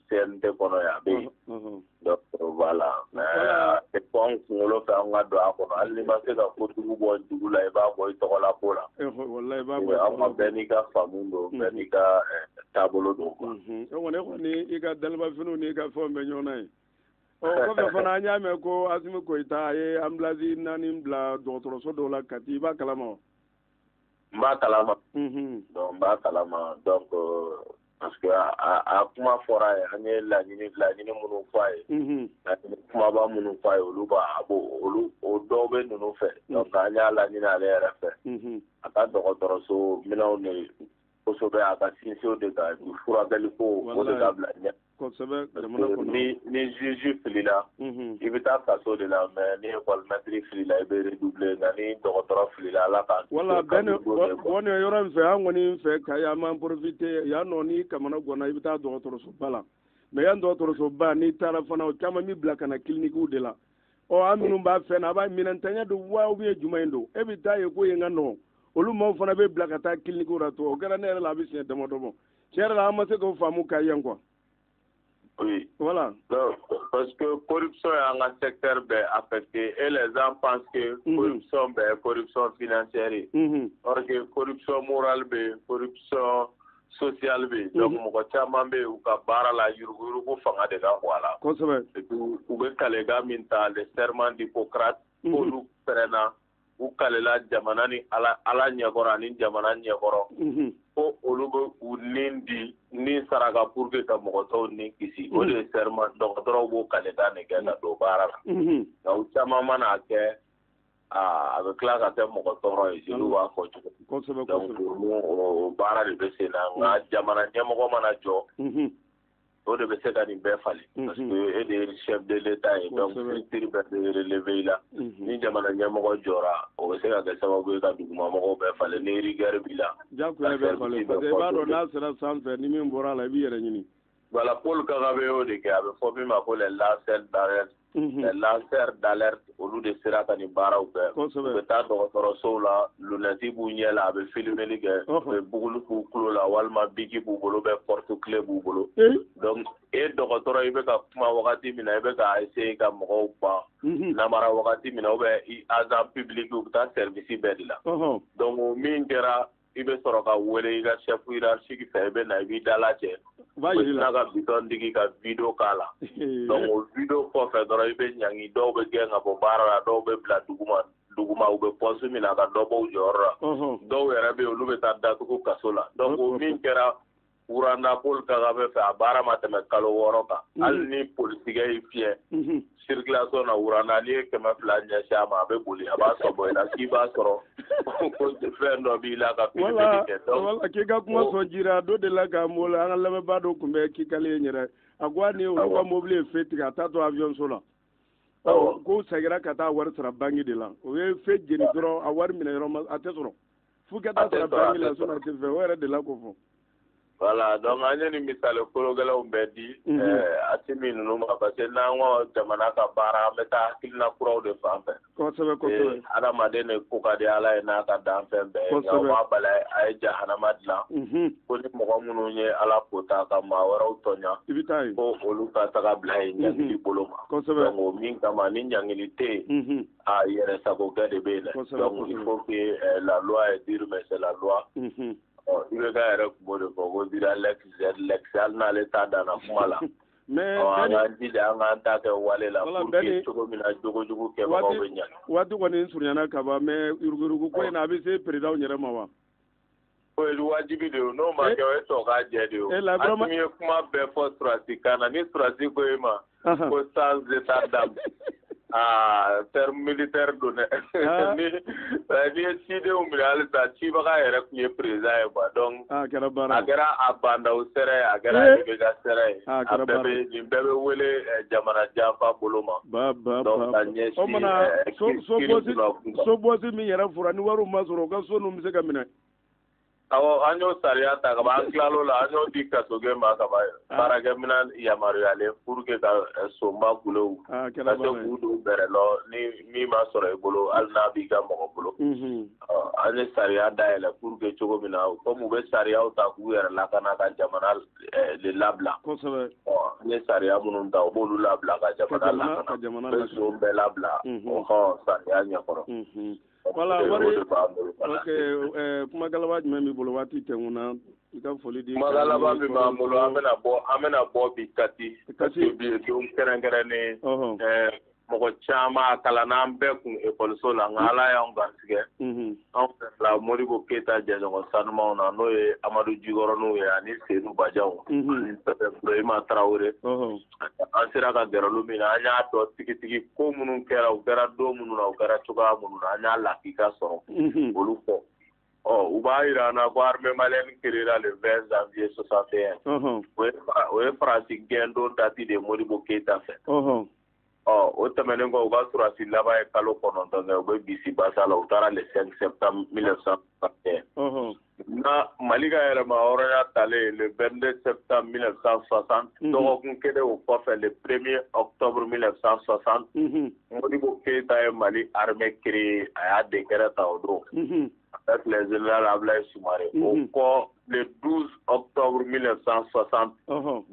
CNT kɔnɔ yan a bɛ yen donc voilà mais a tɛ fɔ anw kunkolo fɛ an ka don a kɔnɔ hali n'i ma se ka kojugu bɔ dugu la i b'a bɔ i tɔgɔla ko la an ka bɛɛ n'i ka faamu don bɛɛ n'i ka taabolo don quoi. Ne kɔni i ka dalibafiniw n'i ka fɛnw bɛ ɲɔgɔn na ye. Kɔfɛ fana an y'a mɛn ko Asimi Koyita a ye ambulance 4 bila dɔgɔtɔrɔso dɔw la Kati i b'a kalama wa? N b'a kalama donc n b'a kalama donc parce que a kuma fɔra ye an ye laɲini minnu fɔ a ye laɲini kumaba minnu fɔ a ye olu o dɔw bɛ ninnu fɛ donc an y'a laɲini ale yɛrɛ fɛ a ka dɔgɔtɔrɔso minɛnw de kosɛbɛ a ka sinsin o de kan furakɛli ko o de ka bila ɲɛ. Ni juge filila i bɛ taa kaso de la mais ni école maître filila i bɛ redoubler nka ni dɔgɔtɔrɔ filila ala ka wala bɔn yɔrɔ in fɛ an kɔni fɛ ka y'an man profiter yan nɔ ni kamana gɔnna i bɛ taa dɔgɔtɔrɔsoba la mais yan dɔgɔtɔrɔsoba n'i taara fana o caman b'i bila ka na clinique de la an minnu b'a fɛ na a b'a minɛntanya don wa ou bien jumɛn don e bɛ taa ye ko yen ka nɔgɔn olu maaw fana bɛ bila ka taa clinique la to o kɛra ne yɛrɛ la a bɛ siɲɛ damadɔ bɔ tiɲɛ yɛrɛ la an ma se k'o faamu ka yan quoi. Oui. Voilà. Donc, parce que corruption est un secteur affecté et les gens pensent que corruption est corruption financière. Or que corruption morale, corruption sociale. Donc, mon caman be ou ka bara la yurugu fanga de ga wala. Et puis, ou be kalega minta le serment d'Hippocrate pour nous prena ou kalela jamana ni ala nyagora ni jamana nyagoro. Ko olu bɛ u ni saraka pour que ka mɔgɔ tɔw ni kisi o de ye serment dɔgɔtɔrɔw b'o kalekan de kɛ ka don baara la nka u caman mana kɛ a bɛ tila ka kɛ mɔgɔ tɔɔrɔ ye jeliw b'a fɔ cogo donc o baara de bɛ sen na nka jamana ɲɛmɔgɔ mana jɔ o de bɛ se ka nin bɛɛ falen parce que e de ye chef de l'état ye donc structure bɛɛ bɛ relever i la ni jamana ɲɛmɔgɔ jɔra o bɛ se ka kɛ sababu ye ka dugumamɔgɔw bɛɛ falen ni rigueur b'i la. Jagoya bɛɛ falen parce que i b'a dɔn n'a sera sanfɛ ni min bɔra a la i b'i yɛrɛ ɲini. Voilà, Paul Kagame y'o de kɛ a bɛ fɔ min ma ko les lanceurs d'alerte les lanceurs d'alerte olu de sera ka nin baaraw kɛ u bɛ taa dɔgɔtɔrɔsow la lunette b'u ɲɛ la a bɛ filmeli kɛ u bɛ buguli k'u tulo la walima biki b'u bolo bɛ porte clé b'u bolo donc e dɔgɔtɔrɔ i bɛ ka kuma wagati min na i bɛ ka essayer ka mɔgɔw ban namara wagati min na ou bien agent public u bɛ taa service bɛɛ de la donc min kɛra i bɛ sɔrɔ ka wele i ka chef hiérarchique fɛ i bɛ na i b'i dala cɛ u bɛ tila ka bitɔn digi ka video k'a la donc o video kɔfɛ dɔrɔn i bɛ ɲangi dɔw bɛ gɛn ka bɔ baara la dɔw bɛ bila duguma u bɛ poste min na ka dɔ bɔ u jɔyɔrɔ la dɔw yɛrɛ bɛ yen olu bɛ taa datugu kaso la donc o min kɛra Uranda Paul Kagame fɛ a baara ma tɛmɛ kalo 6 kan hali ni politigɛ y'i fiyɛ circulation na Uranda n'i ye 200 ɲɛsin a ma a bɛ boli a b'a sɔbɔ i la k'i b'a sɔrɔ ko fɛn dɔ b'i la ka filmeli kɛ wala k'i ka kuma sɔn jira dɔ de la k'a mɔlɔ an ka lamɛnbaa dɔ tun bɛ Kikale n yɛrɛ a ko hali ni olu ka mobili ye feu tigɛ a t'a to avion so la k'u seginna ka taa wari sara banque de la o ye feu jeni dɔrɔn a wari minɛ yɔrɔ ma a tɛ sɔrɔ f'u ka taa sara banque la sinon a tɛ fɛ o yɛrɛ de la k'o fɔ. Voilà, donc an ye nin misali kologɛlɛnw bɛɛ di Asimi ninnu ma parce que n'an ko jamana ka baara an bɛ taa hakilina kuraw de fan fɛ. Kosɛbɛ kosɛbɛ. Adamaden de ko ka di Ala ye n'a ka danfɛn bɛɛ ye nka o b'a bali a ye jahanama dilan ko ni mɔgɔ minnu ye Ala kota ka maa wɛrɛw tɔɲa ko olu ka taga bila yen ɲangili bolo ma. Kosɛbɛ. Donc o min kama ni ɲangili tɛ yen a yɛrɛ sagokɛ de bɛ yen dɛ donc il faut que la loi est dure mais c'est la loi. I bɛ ka yɛrɛ kun b'o de fɔ ko dira lex hali n'ale t'a danna kuma la an k'an jija an k'an ta kɛ wale la pour que cogo min na jogojugu kɛbagaw bɛ ɲa. Waati kɔni surunyana ka ban mais yuruguyurugu ko in na a bɛ se président yɛrɛ ma wa. O ye wajibi de ye n'o ma kɛ o ye tɔ k'a jɛ de ye o Asimi ye kuma bɛɛ fɔ surasi kan na ni surasi ko e ma ko sans état d'âme terme militaire donné ni cidenw minɛ halisa cibaga yɛrɛ tun ye président ye quoi donc a kɛra a bandaw sɛrɛ a kɛra IBK sɛrɛ ye nin bɛɛ bɛ wele jamana janfa bolo ma donc ka ɲɛsin sobosi min yɛrɛ fura ni wariw ma sɔrɔ o ka so ninnu bɛ se ka minɛ. Awɔ an y'o sariya ta kaban an tilal'o la an y'o di kasoge ma kaban baarakɛminɛn yamaruyalen pour que ka sonba gulew ka se k'u don bɛrɛ lɔ ni min ma sɔrɔ i bolo hali n'a b'i ka mɔgɔ bolo an ye sariya dayɛlɛ pour que cogo min na comme u bɛ sariyaw ta k'u yɛrɛ lakana ka jamana le labila an ye sariya minnu ta u b'olu labila ka jamana lakana u bɛ son bɛɛ labila sariya ɲɛkɔrɔ. Voilà, kuma galaba jumɛn b'i bolo waati tɛ ŋuna i ka foli di. Kuma galaba min b'an bolo an bɛna bɔ bi Kati bi ye don kɛrɛnkɛrɛnnen mɔgɔ caman kalanna an bɛɛ kun ekɔliso la nka Ala y'anw garisɛgɛ anw fɛla Modibo Keyita jɛɲɔgɔn sanumanw na n'o ye Amadu Jikɔrɔniw ye ani Seydou Badiaw ani Ibrahima Tarawele an sera ka gɛrɛlu min na an y'a dɔn tigitigi ko minnu kɛra u kɛra don minnu na u kɛra cogoya minnu na an y'a lakika sɔrɔ olu fɔ u b'a yira an na ko armée malienne créera le 20 janvier 61 o ye Faransi gɛn don date de Modibo Keyita fɛ. O tɛmɛnen kɔ u ka surasi laban ye kalo 9 kɛ u bɛ bisi basa la u taara le 5 septembre 1961 na Mali ka yɛrɛma hɔrɔnya talen le 22 septembre 1960 dɔgɔkun kelen o kɔfɛ le 1er octobre 1960 Modibo Keyita ye Mali armée créé a y'a décret ta o don avec le général Ablaye Soumaré au kɔ le 12 octobre 1960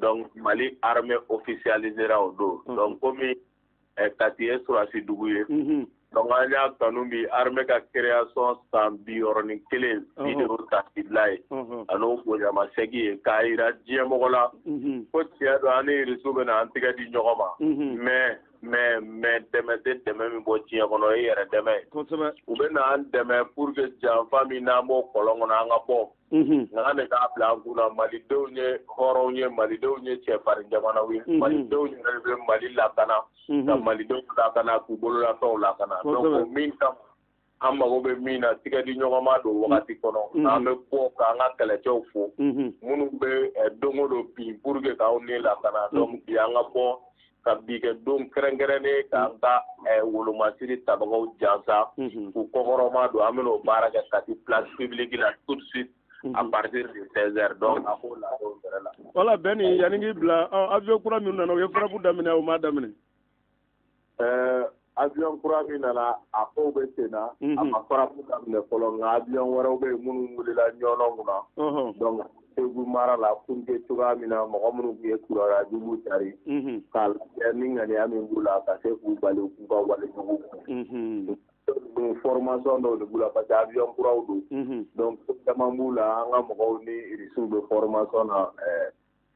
donc Mali armée officialisera o don donc komi Kati ye surasi dugu ye donc an y'a kanu bi armée ka création san 61 video tasibila ye an'o bonyamasegin ye k'a yira diɲɛ mɔgɔ la ko tiɲɛ don an ni Irisiw bɛna an tigɛ di ɲɔgɔn ma mais dɛmɛ tɛ dɛmɛ min bɔ diɲɛ kɔnɔ o ye yɛrɛ dɛmɛ ye u bɛna an dɛmɛ pour que janfa min n'an b'o kɔlɔn kɔnɔ an ka bɔ nka an de k'a bila an kunna malidenw ye hɔrɔnw ye malidenw ye cɛfarin jamanaw ye malidenw yɛrɛ bɛ Mali lakana ka malidenw lakana k'u bololafɛnw lakana donc min kama an mago bɛ min na tigɛ di ɲɔgɔn ma don wagati kɔnɔ n'an bɛ bɔ k'an ka kɛlɛcɛw fo minnu bɛ don o don bin pour que k'aw ni lakana donc bi an ka bɔ ka bi kɛ don kɛrɛnkɛrɛnnen k'an ka wolomasiri tabagaw jansa k'u kɔkɔrɔma don an bɛna o baara kɛ Kati place publique la tout de suite à partir de 16h donc a ko la o yɛrɛ la. Wala Bɛni yanni k'i bila avion kura minnu nana u ye frappe daminɛ u m'a daminɛ. Avion kura min nana a kow bɛ sen na a ma frappe daminɛ fɔlɔ nka avion wɛrɛw bɛ yen minnu wulila ɲɔnɔ kunna donc Segu mara la pour que cogoya min na mɔgɔ minnu tun ye kurarajugu cari k'a lajɛ ni ŋaniya min b'u la ka se k'u bali k'u ka walejugu kun formation dɔw de b'u la parce que avion kuraw don donc caman b'u la an ka mɔgɔw ni Irisiw bɛ formation na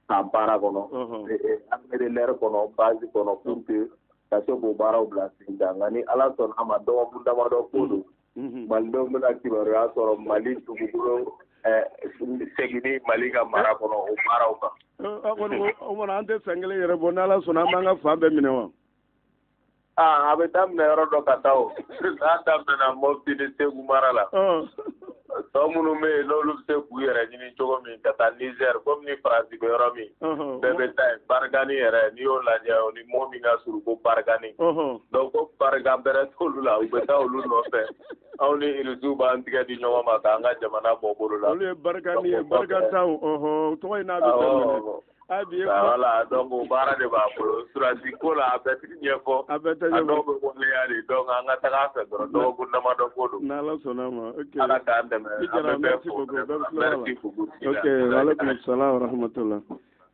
ka baara kɔnɔ armée de l'air kɔnɔ base kɔnɔ pour que ka se k'o baaraw bila sen kan nka ni Ala sɔnna ma dɔgɔkun damadɔ ko don malidenw bɛna kibaruya sɔrɔ Mali dugukolo segini Mali ka mara kɔnɔ o baaraw kan. O mana an tɛ san kelen yɛrɛ bɔ n'Ala sɔnna an b'an ka fan bɛɛ minɛ wa? A bɛ daminɛ yɔrɔ dɔ ka taa o n'a daminɛna Mopti ni Segu mara la tɔ minnu bɛ yen n'olu bɛ se k'u yɛrɛ ɲini cogo min ka taa Niger komi ni Faransi bɛ yɔrɔ min bɛɛ bɛ taa yen Bargani yɛrɛ n'i y'o lajɛ o ni mɔgɔ min ka surun ko Bargani donc ko Barga bɛrɛ t'olu la u bɛ taa olu nɔfɛ anw ni Irisiw b'an tigɛ di ɲɔgɔn ma k'an ka jamana bɔ bolo la. Olu ye Bargani ye Bargantanw tɔgɔ in n'a bɛ daminɛ. Voilà, donc o baara de b'a bolo surasi ko la a bɛɛ tigi ɲɛfɔ a dɔw bɛ waleya de donc an ka taga fɛ dɔrɔn dɔgɔkun damadɔ ko don n'Ala sɔnna ma Ala k'an dɛmɛ an bɛ bɛɛ fo merci beaucoup ok aleykum salaam wa rahmatulah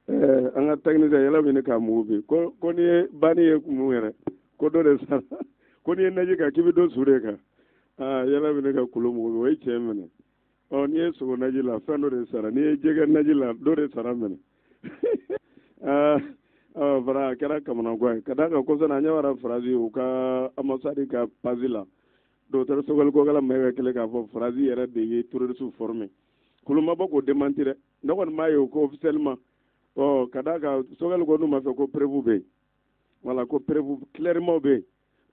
an ka technicien yɛlɛ bɛ ne k'a mugu bi ko ni ye banni ye mun yɛrɛ ko dɔ de sara ko n'i ye naji kan k'i bɛ dɔ su de kan yɛlɛ bɛ ne ka kulo mugu bi o ye tiɲɛ minɛ n'i ye sogo naji la fɛn dɔ de sara n'i ye jɛgɛ naji la dɔ de sara minɛ fara a kɛra kamananguwa ye ka d'a kan kosɔn an ɲɛwara Faransi u ka ambassade ka page la docteur Sogɛli Kokala Mayiga kɛlen k'a fɔ Faransi yɛrɛ de ye terroriste formé kulu ma bɔ k'o démenti dɛ ne kɔni m'a ye o ko officiellement ka d'a kan Sogɛli ko n'u ma fɛ ko preuve bɛ yen voilà ko preuve clairement bɛ yen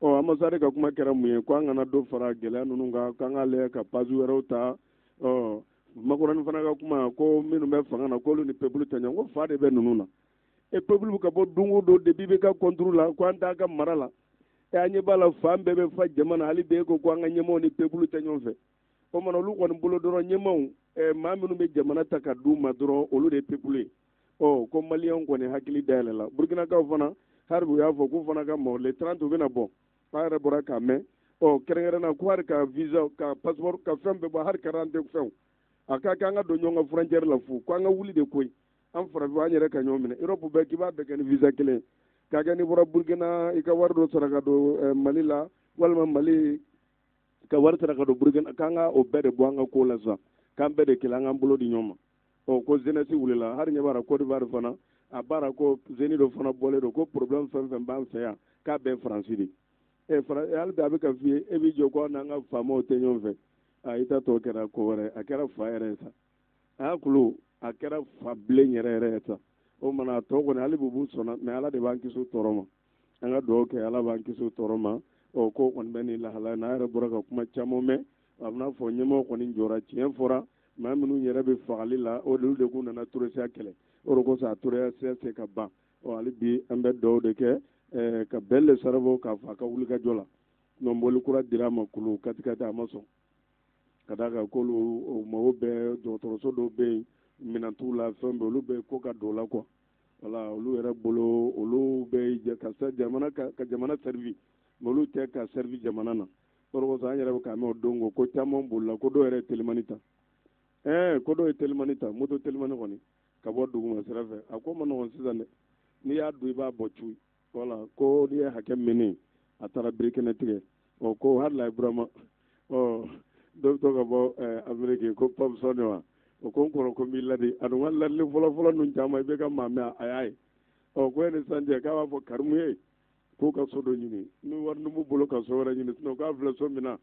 amasare ka kuma kɛra mun ye ko an kana dɔ fara gɛlɛya ninnu kan k'an ka lajɛ ka page wɛrɛw ta makɔrɔni fana ka kuma ko minnu bɛ fanga na k'olu ni peuple tɛ ɲɔgɔn ko fa de bɛ ninnu na peuple ka bɔ don o don depuis bɛ ka contre la ko an t'a ka mara la an ɲɛ b'a la fan bɛɛ bɛ fa jama na hali bi ko an ka ɲɛmaaw ni peuple tɛ ɲɔgɔn fɛ o mana olu kɔni bolo dɔrɔn ɲɛmaaw maa minnu bɛ jamana ta ka d'u ma dɔrɔn olu de ye peuple ye ko maliyɛnw kɔni hakili dayɛlɛ la burkinakaw fana hali u y'a fɔ k'u fana ka mɔgɔ le 30 u bɛna bɔ an yɛrɛ bɔra k'a mɛn kɛrɛnkɛrɛnna ko hali ka visa ka passeport ka fɛn bɛɛ bɔ hali carte fɛnw a ka k'an ka don ɲɔgɔn ka frontière la fu ko an ka wuli de koyi an farafin an yɛrɛ ka ɲɔgɔn minɛ Europe bɛɛ k'i b'a bɛɛ kɛ ni visa kelen k'a kɛ n'i bɔra Burkina i ka wari dɔ sara ka don Mali la walima Mali ka wari sara ka don Burkina k'an ka o bɛɛ de bɔ an ka ko la sisan k'an bɛɛ de kelen an k'an bolo di ɲɔgɔn ma ko jeunesse wulila hali ɲɛ b'a la Côte d'Ivoire fana a b'a ko zeni dɔ fana bɔlen don ko problème fɛn fɛn b'an fɛ yan k'a bɛɛ Faransi de hali bi a bɛ ka f'i ye e b'i jɔ ko an n'an ka faamaw tɛ ɲɔgɔn fɛ i ta tɔ kɛra ko wɛrɛ a kɛra fa yɛrɛ ye sa a y'a kulo a kɛra fa bilen yɛrɛ yɛrɛ ye sa o mana a tɔ kɔni hali bubu sɔnna mais ala de b'an kisi tɔɔrɔ ma an ka dugawu kɛ ala b'an kisi tɔɔrɔ ma ko kɔni bɛ nin lahala n'a yɛrɛ bɔra ka kuma caman mɛn a bɛna fɔ ɲɛmɔgɔ kɔni jɔra tiɲɛ fɔra maa minnu yɛrɛ bɛ fagali la olu de k'u nana torosiya kɛlɛ o de kosɔn a torosiya se ka ban hali bi an bɛ dugawu de kɛ ka bɛn le sarabɔ k'a fɔ a ka wulikajɔ la nɔnbɔli kura dir'a ma kulu katikati a ma sɔn ka d'a kan k'olu mago bɛ dɔgɔtɔrɔso dɔw bɛ yen minɛn t'u la fɛn bɛɛ olu bɛ ko ka don o la quoi voilà olu yɛrɛ bolo olu bɛ ka jamana servi mais olu tɛ ka servi jamana na o de kosɔn an yɛrɛ bɛ k'a mɛn o don ko caman bolila ko dɔw yɛrɛ ye telimani ta ko dɔw ye telimani ta moto telimani kɔni ka bɔ duguma sira fɛ a ko ma nɔgɔn sisan dɛ n'i y'a dun i b'a bɔ cuyi voilà ko n'i ye hakɛ minɛ a taara birikɛnɛ tigɛ ko hali la Iburama dɔ bɛ to ka bɔ Amérique ko Pape Sɔne wa o ko n kɔrɔ ko n b'i ladi a dun ka ladili fɔlɔfɔlɔ ninnu caman i bɛ ka maa mɛn a y'a ye ko e ni sanjɛ k'a b'a fɔ karimu ye k'o ka so dɔ ɲini ni wari b'u bolo ka so wɛrɛ ɲini sinon k'a filɛ so min na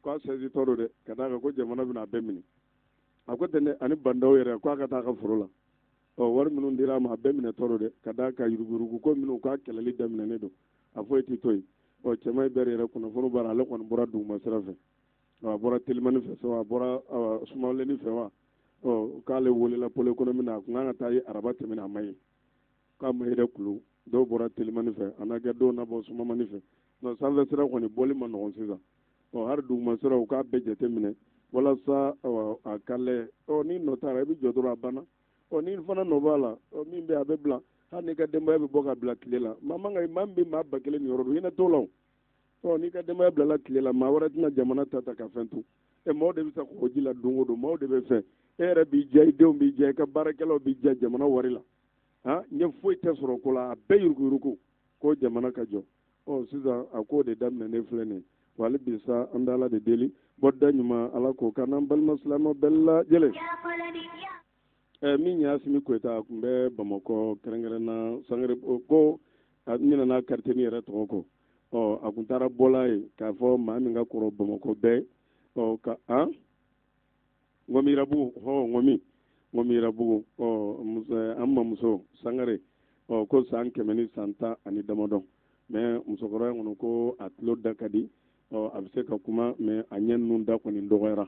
k'a sɛzi tɔ don dɛ ka d'a kan ko jamana bɛna a bɛɛ minɛ a ko tɛ ne ani bandaw yɛrɛ k'a ka taa a ka foro la wari minnu dira ma a bɛɛ minɛ tɔ don dɛ ka d'a kan yuruguyurugu ko minnu k'a kɛlɛli daminɛnen don a foyi tɛ to yen cɛman bɛɛ yɛrɛ kunnafoni b'a la ale kɔni bɔra duguma sira fɛ a bɔra telimani fɛ a bɔra sumalenni fɛ wa k'ale welela pôle économique na a kun kan ka taa ye araba tɛmɛna a ma ye k'a ma ye dɛ kulu dɔw bɔra telimani fɛ a n'a kɛ dɔw na bɔ sumamani fɛ sanfɛ sira kɔni bɔli ma nɔgɔn sisan hali duguma sira u k'a bɛɛ jate minɛ walasa a ka lajɛ ni nɔ taara i bɛ jɔ dɔrɔn a banna ni fana nɔ b'a la min bɛ a bɛ bila hali n'i ka denbaya bɛ bɔ ka bila tile la maa min bɛ maa ba kelen nin yɔrɔ don hinɛ t'o la o n'i ka denbaya bilala tile la maa wɛrɛ tɛna jamana ta ka fɛn to maaw de bɛ se k'o ji la don o don maaw de bɛ fɛ e yɛrɛ b'i diya i denw b'i diya i ka baarakɛlaw b'i diya jamana wari la ɲɛ foyi tɛ sɔrɔ ko la a bɛɛ yuruguyurugu ko jamana ka jɔ sisan a k'o de daminɛnen filɛ nin ye wa hali bi sa an bɛ ala de deli bɔda ɲuman ala k'o kan n'an balima silamɛw bɛɛ lajɛlen min y'a Asimi Koyita a tun bɛ Bamakɔ kɛrɛnkɛrɛnna Sangare ko n ɲinɛna quartier nin yɛrɛ tɔgɔ kɔ a tun taara bɔla ye k'a fɔ maa min ka kɔrɔ Bamakɔ bɛɛ ka Ngɔmi Irabugu an mamuso Sangare ko san 100 ni san 10 ani damadɔ mais musokɔrɔba in kɔni ko a tulo da ka di a bɛ se ka kuma mais a ɲɛ ninnu da kɔni dɔgɔyara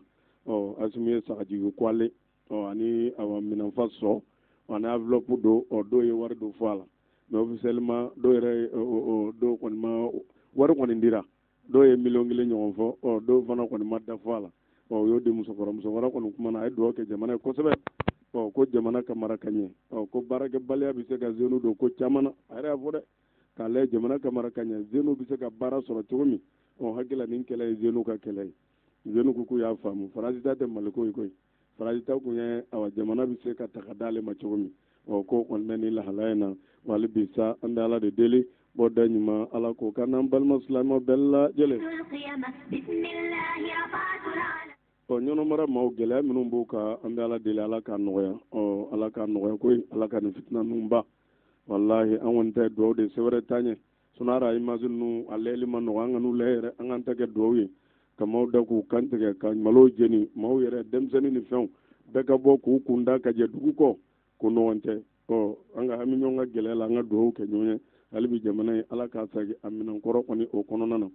Asimi ye sagajigi kwale ani minɛnfa sɔ ani enveloppe don dɔw ye wari don fɔ a la mais officiellement dɔw yɛrɛ dɔw kɔni ma wari kɔni dira dɔw ye 1 million ɲɔgɔn fɔ dɔw fana kɔni ma da fɔ a la o y'o di musokɔrɔba kɔni kumana a ye dugawu kɛ jamana ye kosɛbɛ ko jamana ka mara ka ɲɛ ko baarakɛbaliya bɛ se ka zenu don ko caman na a yɛrɛ y'a fɔ dɛ k'a lajɛ jamana ka mara ka ɲɛ zenu bɛ se ka baara sɔrɔ cogo min hakili nin kɛlɛ ye zenu ka kɛlɛ ye zenu ko k'u y'a faamu Faransi ta tɛ Maliko ye koyi Faransi ta kun ye jamana bɛ se ka ta ka d'ale ma cogo min ko kɔni bɛ nin lahalaya in na wa hali bi sa an bɛ ala de deli bɔda ɲuman ala k'o kan n'an balima silamɛw bɛɛ lajɛlen ɲɔnɔmara maaw gɛlɛya minnu b'u kan an bɛ ala deli ala k'a nɔgɔya ala k'a nɔgɔya koyi ala ka nin fitina ninnu ban walahi an kɔni tɛ dugawu de sɛbɛrɛ t'an ɲɛ sunara image ninnu a lɛyɛli ma nɔgɔ an ka n'u lajɛ yɛrɛ an k'an ta kɛ dugawu ye ka maaw da k'u kan tigɛ ka malo jeni maaw yɛrɛ denmisɛnnin ni fɛnw bɛɛ ka bɔ k'u kun da ka jɛ dugu kɔ ko ɲɔgɔn tɛ an ka hami ɲɔgɔn ka gɛlɛya la an ka dugawu kɛ ɲɔgɔn ye hali bi jamana ye ala k'a sagi a minɛnkɔrɔ kɔni o kɔnɔna na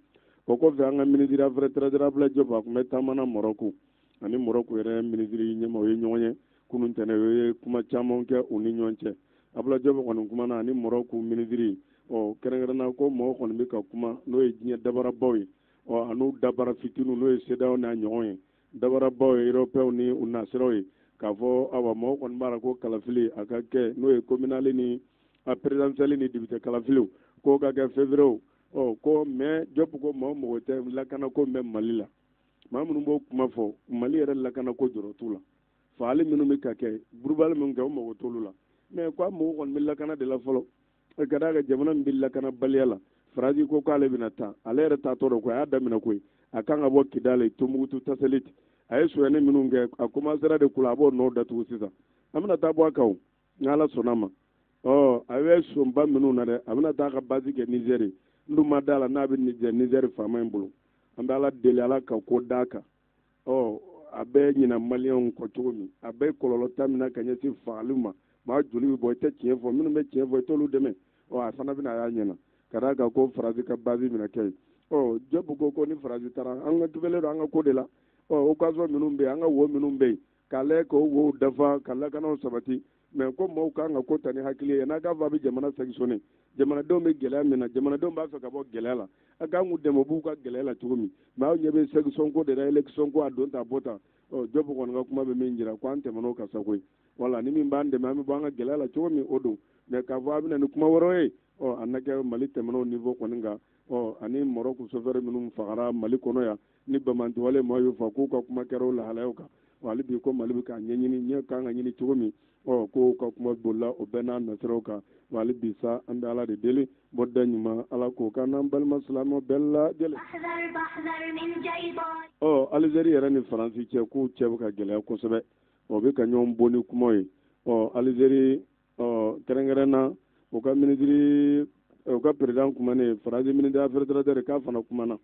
o kɔfɛ an ka ministre affaires étrangères Abdoulaye Diop a tun bɛ taamana Marɔku ani Marɔku yɛrɛ ministre ɲɛma o ye ɲɔgɔn ye kunun tɛnɛ o ye kuma caman kɛ u ni ɲɔgɔn cɛ Abdoulaye Diop kɔni kumana ani Marɔku ministre kɛrɛnkɛrɛnna ko mɔgɔ kɔni bɛ ka kuma n'o ye diɲɛ dabarabaw ye an'u dabara fitininw n'o ye CEDEAO n'a ɲɔgɔn ye dabarabaw ye européens ni u nasiraw ye k'a fɔ awa mɔgɔ kɔni b'a la ko kalafili a ka kɛ n'o ye communal ni présidentielle ni député kalafiliw k'o ka kɛ février ko mais Diop ko mɔgɔ tɛ lakana ko mɛn Mali la maa minnu b'o kuma fɔ Mali yɛrɛ lakana ko jɔrɔ t'u la faali minnu bɛ ka kɛ burubali minnu kɛ o mɔgɔ t'olu la mais ko a mɔgɔ kɔni bɛ lakana de la fɔlɔ ka d'a kan jamana min bɛ lakana baliya la Faraji ko k'ale bɛna taa ale yɛrɛ taatɔ dɔ ko a y'a daminɛ koyi a kan ka bɔ Kidali Tombouctou Tasseliti a ye soɲɛni minnu kɛ a commencera de kula a b'o nɔ datugu sisan a bɛna taa bɔ a kan ni Ala sɔnna ma a bɛ sonba minnu na dɛ a bɛna taa ka base kɛ Nizɛri n dun ma d'a la n'a bɛ Nizɛri faama in bolo an bɛ Ala deli Ala ka ko d'a kan a bɛ ɲina maliyɛnw kɔ cogo min a bɛ kɔlɔlɔ ta min na ka ɲɛsin fagaliw ma maa joli bɛ bɔ i tɛ tiɲɛ fɔ minnu bɛ tiɲɛ fɔ i t'olu dɛmɛ a fana bɛna a y'a ɲɛna ka d'a kan ko Faransi ka base bɛna kɛ yen Diop ko ni Faransi taara an ka tubelen don an ka ko de la occasion minnu bɛ yen an ka wo minnu bɛ yen k'a lajɛ k'o wo dafa ka lakanaw sabati mais ko maaw kan ka ko ta ni hakili ye n'a k'a fɔ a bɛ jamana sanctionner jamanadenw bɛ gɛlɛya min na jamanadenw b'a fɛ ka bɔ gɛlɛya la a k'an k'u dɛmɛ u b'u ka gɛlɛya la cogo min mais aw ɲɛ bɛ sanction ko de la élection ko a don ta bɔ ta Diop kɔni ka kuma bɛ min jira ko an tɛmɛn'o ka sago ye wala ni min b'an dɛmɛ an bɛ bɔ an ka gɛlɛya la cogo min o don mais k'a fɔ a bɛna ni kuma wɛrɛw ye a na kɛ Mali tɛmɛn'o niveau kɔni kan ani Marɔku chauffeur minnu fagara Mali kɔnɔ yan ni bamantiwale maa y'u fɔ k'u ka kuma kɛra o lahalayaw kan hali bi ko Mali bɛ k'a ɲɛɲini ɲɛ kan ka ɲini cogo min k'o ka kuma bolila o bɛɛ n'a nasiraw kan hali bi sa an bɛ Ala de deli bɔda ɲuman Ala k'o kan n'an balima silamɛw bɛɛ lajɛlen Algérie yɛrɛ ni Faransi cɛ k'u cɛ bɛ ka gɛlɛya kosɛbɛ bɛ ka ɲɔgɔn bon ni kuma ye Algérie kɛrɛnkɛrɛnna o ka ministre o ka président kumanen Faransi ministre affaires étrangères k'a fana kumana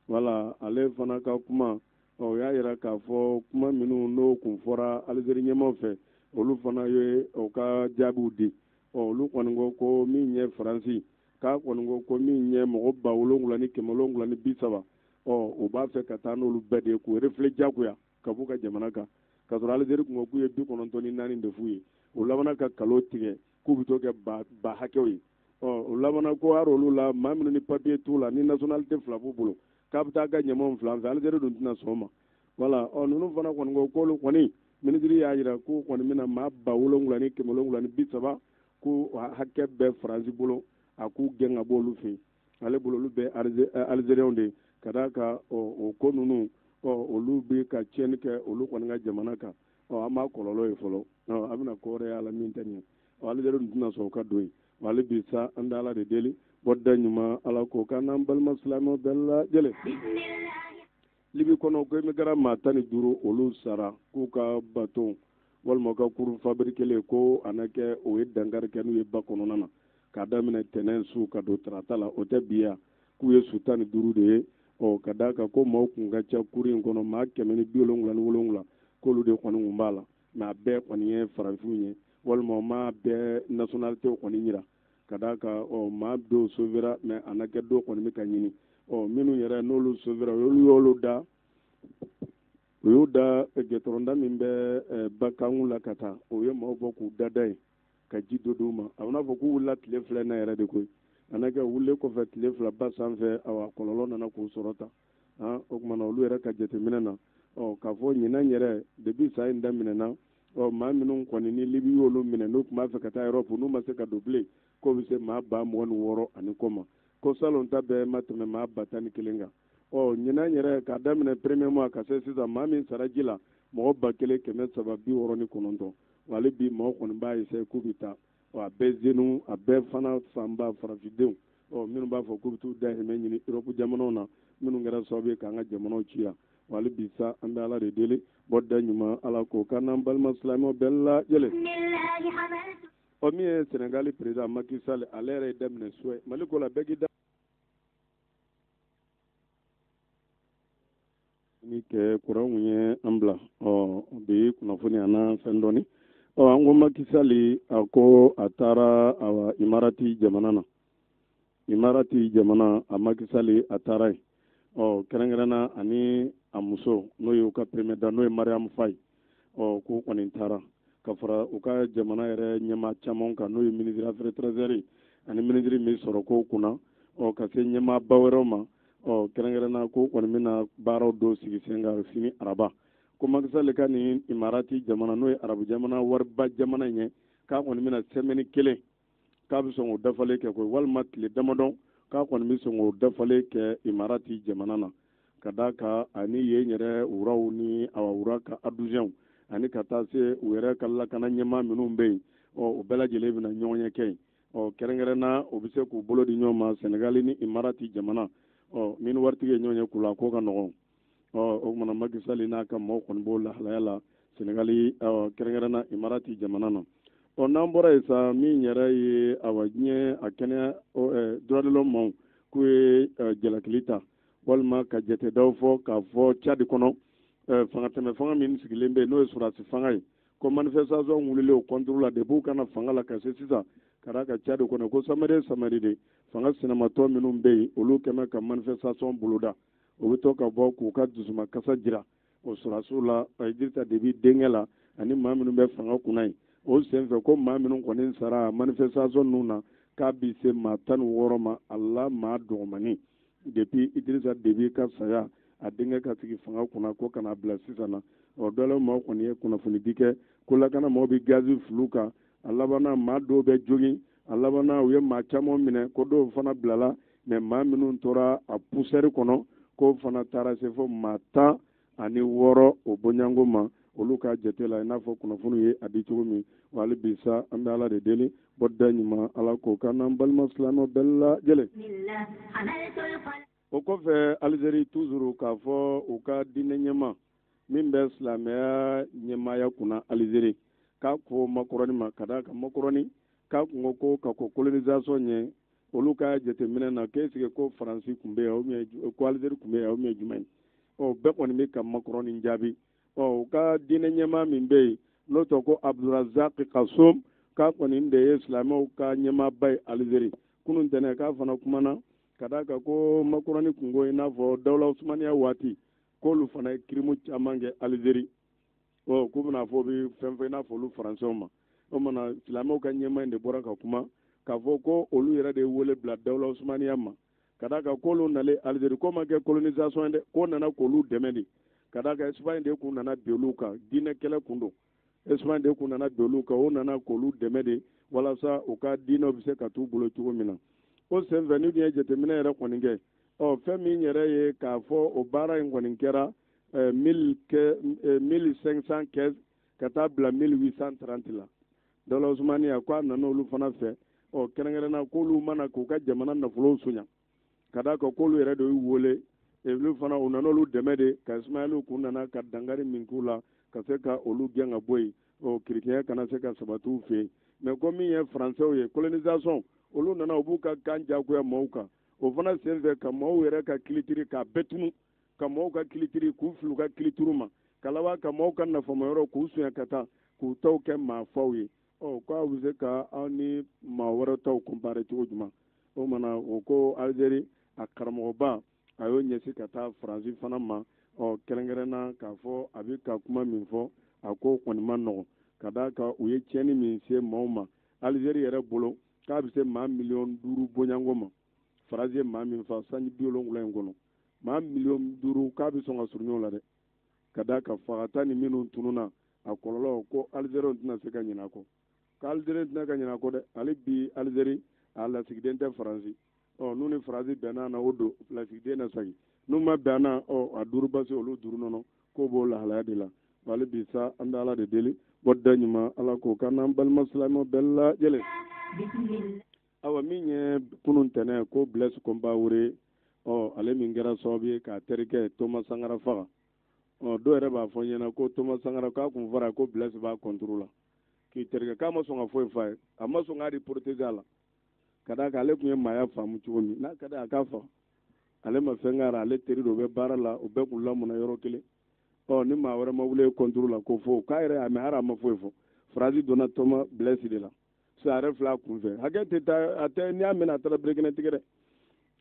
wala ale fana ka kuma o y'a yira k'a fɔ kuma minnu n'o kun fɔra Algérie ɲɛmaw fɛ olu fana ye o ka jaabiw di olu kɔni ko min ye Faransi k'a kɔni ko min ye mɔgɔ 7,730 o b'a fɛ ka taa n'olu bɛɛ de ye k'u reflet jagoya ka b'u ka jamana kan ka sɔrɔ Algérie kun ko k'u ye 94 de f'u ye o labanna ka kalo tigɛ k'u bɛ to kɛ ba hakɛw ye o labanna ko hali olu la maa minnu ni papier t'u la ni nationalité 2 b'u bolo k'a bɛ taa ka ɲamanw fila fɛ Algérie dun tɛna sɔn o ma wala ninnu fana kɔni ko k'olu kɔni ministre y'a jira k'u kɔni bɛna maa 7,730 ko hakɛ bɛɛ Faransi bolo a k'u gɛn ka bɔ olu fɛ yen ale bolo olu bɛɛ Algériens de ka d'a kan o ko ninnu olu bɛ ka tiɲɛni kɛ olu kɔni ka jamana kan an b'a kɔlɔlɔ ye fɔlɔ a bɛna ko wɛrɛ y'a la min tɛ nin ye Algérie dun tɛna sɔn o ka don yen hali bi sa an bɛ Ala de deli bɔda ɲuman Ala k'o kan n'an balima silamɛw bɛɛ lajɛlen Libi kɔnɔ ko immigrant maa 15 olu sara k'u ka bateau walima ka kurun fabriquer ko a na kɛ o ye dankari kɛ n'u ye ba kɔnɔna na k'a daminɛ tɛnɛn su ka don tarata la o tɛ bi yan k'u ye su 15 de ye ka d'a kan ko maaw kun ka ca kuru in kɔnɔ maa 177 k'olu de kɔni kun b'a la mais a bɛɛ kɔni ye farafinw ye walima maa bɛɛ nationalité kɔni jira ka d'a kan maa dɔw sauvera mais a na kɛ dɔw kɔni bɛ ka ɲini minnu yɛrɛ n'olu sauvera olu y'u da gɛtɔrɔnda min bɛ bakanw la ka taa o ye maaw bɔ k'u dada ye ka ji dɔ d'u ma a bɛna fɔ k'u wulila tile 2 na yɛrɛ de koyi a na kɛ wulilen kɔfɛ tile 2 ba sanfɛ kɔlɔlɔ nana k'u sɔrɔ ta o kumana olu yɛrɛ ka jateminɛ na k'a fɔ ɲinan yɛrɛ depuis sa in daminɛna maa minnu kɔni ni Libi y'olu minɛ n'u tun b'a fɛ ka taa Europe n'u ma se ka don bilen k'o bɛ se maa 26 ani kɔ ma ko salon ta bɛɛ ma tɛmɛ maa 11 kan ɲinan yɛrɛ k'a daminɛ premier mois ka se sisan maa min sara ji la mɔgɔ 1369 wali bi mɔgɔ kɔni b'a essayer k'u bɛ taa a bɛɛ jeunes a bɛɛ fana fanba farafindenw minnu b'a fɔ k'u bɛ t'u dahirimɛ ɲini Europe jamanaw na minnu kɛra sababu ye k'an ka jamanaw ci yan wali bi sa an bɛ Ala de deli bɔda ɲuman Ala k'o kan n'an balima silamɛw bɛɛ lajɛlen min ye Sénégal président Macky Sall ale yɛrɛ ye daminɛ Suède Mali ko la bɛɛ k'i da ni kɛ kuranw ye an bila bi kunnafoni ana fɛn dɔɔni an ko Macky Sall a ko a taara Imarati jamana na imarati jamana a Macky Sall a taara yen kɛrɛnkɛrɛnna ani a muso n'o ye u ka présidente n'o ye Mariam Faye k'u kɔni taara ka fara u ka jamana yɛrɛ ɲɛmaa caman kan n'o ye ministre affaires étrangères ani ministre min sɔrɔ ko kunna ka se ɲɛmaaba wɛrɛw ma kɛrɛnkɛrɛnna ko kɔni bɛna baaraw dɔw sigi sen kan sini araba ko Macky Sall ka nin imarati jamana n'o ye arabu jamana wariba jamana in ye k'a kɔni bɛna semaine kelen k'a bɛ sɔn k'o dafalen kɛ koyi walima tile damadɔ k'a kɔni bɛ sɔn k'o dafalen kɛ imarati jamana na ka d'a kan ani yen yɛrɛ wuraw ni wura ka aduzɛnw ani ka taa se u yɛrɛ ka lakana ɲɛmaa minnu bɛ yen o bɛɛ lajɛlen bɛna ɲɔgɔn ɲɛ kɛ yen kɛrɛnkɛrɛnna o bɛ se k'u bolo di ɲɔgɔn ma Senegali ni imarati jamana min ni waritigi ye ɲɔgɔn ye k'u la k'o ka nɔgɔn o kumana Macky Sall n'a ka maaw kɔni b'o lahalaya la Senegali kɛrɛnkɛrɛnna imarati jamana na n'an bɔra yen sa min yɛrɛ ye diɲɛ a kɛnɛya droit de l'homme maaw k'u ye jalakili ta walima ka jatedaw fɔ k'a fɔ Tchad kɔnɔ fangatɛmɛ fanga min sigilen bɛ yen n'o ye sɔrɔdasi fanga ye ko manifestation wulilen o contre la depuis u kana fanga la ka se sisan ka d'a kan Tchad kɔnɔ ko samedi de fanga sinamatɔ minnu bɛ yen olu kɛmɛ ka manifestation boloda o bɛ to ka bɔ k'u ka dusumakasa jira o sɔrɔdasiw la Idrissa Déby denkɛ la ani maa minnu bɛ fanga kunna yen o senfɛ ko maa minnu kɔni sara manifestation ninnu na k'a bɛ se maa 16 ma ala maa dɔgɔmani depuis Idrissa Déby ka saya a denkɛ ka sigi fanga kunna ko kana bila sisan na dɔ la maaw kɔni ye kunnafoni di kɛ ko lakana maaw bɛ gazi fulu kan a labanna maa dɔw bɛ jogin a labanna u ye maa caman minɛ ko dɔw fana bilala mais maa minnu tora a poussière kɔnɔ ko fana taara se fɔ maa 16 o bɔɲango ma olu ka jate la i n'a fɔ kunnafoni ye a di cogo min wa hali bi sa an bɛ ala de deli bɔda ɲuman ala k'o kan n'an balima silamɛw bɛɛ lajɛlen o kɔfɛ Algérie toujours k'a fɔ u ka diinɛ ɲɛmaa min bɛ silamɛya ɲɛmaaya kunna Algérie k'a ko Macron ma ka d'a kan Macron k'a kun ko ka ko colonisation ɲɛ olu ka jateminɛ na k'est ce que ko Faransi tun bɛ yan ko Algérie tun bɛ yan ou bien jumɛn bɛɛ kɔni bɛ ka Macron jaabi u ka diinɛ ɲɛmaa min bɛ yen n'o tɔgɔ ko Abdourazak Kassoum k'a kɔni de ye silamɛw ka ɲɛmaaba ye Algérie kunun tɛnɛ k'a fana kumana ka d'a kan ko Macron kun ko i n'a fɔ Dawula Usmaniya waati k'olu fana ye crime caman kɛ Algérie k'u bɛna fɔ bɛ fɛn fɛn i n'a fɔ olu Faransɛw ma o mana silamɛw ka ɲɛmaa in de bɔra ka kuma k'a fɔ ko olu yɛrɛ de ye wele bila Dawula Usmaniya ma ka d'a kan k'olu nalen Algérie ko ma kɛ colonisation ye dɛ k'o nana k'olu dɛmɛ de ka d'a kan Espagne de kun nana bin olu kan diinɛ kɛlɛ kun don Espagne de kun nana bin olu kan o nana k'olu dɛmɛ de walasa u ka diinɛw bɛ se ka t'u bolo cogo min na o senfɛ ni dun ye jateminɛ yɛrɛ kɔni kɛ fɛn min yɛrɛ ye k'a fɔ o baara in kɔni kɛra 1515 ka taa bila 1830 la Dawula Usmaniya ko a nana olu fana fɛ kɛrɛnkɛrɛnna k'olu mana k'u ka jamana nafolow soɲa ka d'a kan k'olu yɛrɛ de y'u wele olu fana u nana olu dɛmɛ de ka Ismaël kun nana ka dangari min k'u la ka se ka olu gɛn ka bɔ yen kirikɛnya kana se ka sabati u fɛ yen mais ko min ye Faransɛw ye colonisation olu nana u b'u ka kan jagoya maaw kan o fana senfɛ ka maaw yɛrɛ ka kilitiri k'a bɛɛ tunu ka maaw ka kilitiri k'u fili u ka kilitiriw ma ka laban ka maaw ka nafamayɔrɔ k'u sonya ka taa k'u taw kɛ maafaw ye k'a bɛ se ka aw ni maa wɛrɛ taw compare cogo jumɛn o mana o ko Algérie a karamɔgɔba a y'o ɲɛsin ka taa Faransi fana ma kɛrɛnkɛrɛnna k'a fɔ a bɛ ka kuma min fɔ a ko kɔni ma nɔgɔn ka d'a kan u ye tiɲɛni min se maaw ma Algérie yɛrɛ bolo k'a bɛ se maa 5,000,000 bɔɲango ma Faransi ye maa min fa sanji 70 in kɔnɔ maa 5,000,000 k'a bɛ sɔn ka surunya o la dɛ ka d'a kan fagata ni minnu tununa a kɔlɔlɔ ko Algérie tɛna se ka ɲinɛ a kɔ k'Algérie tɛna ka ɲinɛ a kɔ dɛ hali bi Algérie a lasigiden tɛ Faransi n'u ni Faransi bɛnna na o don lasigiden na sagi n'u ma bɛn na a duuru basi olu duuru nɔnɔ k'o b'o lahalaya de la hali bi sa an bɛ ala de deli bɔda ɲuman ala k'o kan n'an balima silamɛw bɛɛ lajɛlen awa min ye kunun tɛnɛ ko Blaise Compaoré ale min kɛra sababu ye k'a terikɛ Thomas Sankara faga dɔw yɛrɛ b'a fɔ ɲɛna ko Thomas Sankara k'a kun fɔra ko Blaise b'a contre la k'i terikɛ k'a ma sɔn ka foyi f'a ye a ma sɔn k'a di protéger a la ka d'a kan ale tun ye maaya faamu cogo min n'a ka di a k'a faga ale ma fɛn k'a la ale teri dɔ bɛ baara la u bɛɛ kun lamɔna yɔrɔ kelen ni maa wɛrɛ ma wuli contre la ko fo k'a yɛrɛ a mɛ hali a ma foyi fɔ Faransi donna Thomas Blaise de la so a yɛrɛ filɛ a kun fɛ hakɛ tɛ taa a tɛ n'i y'a mɛn a taara berekɛnɛ tigɛ dɛ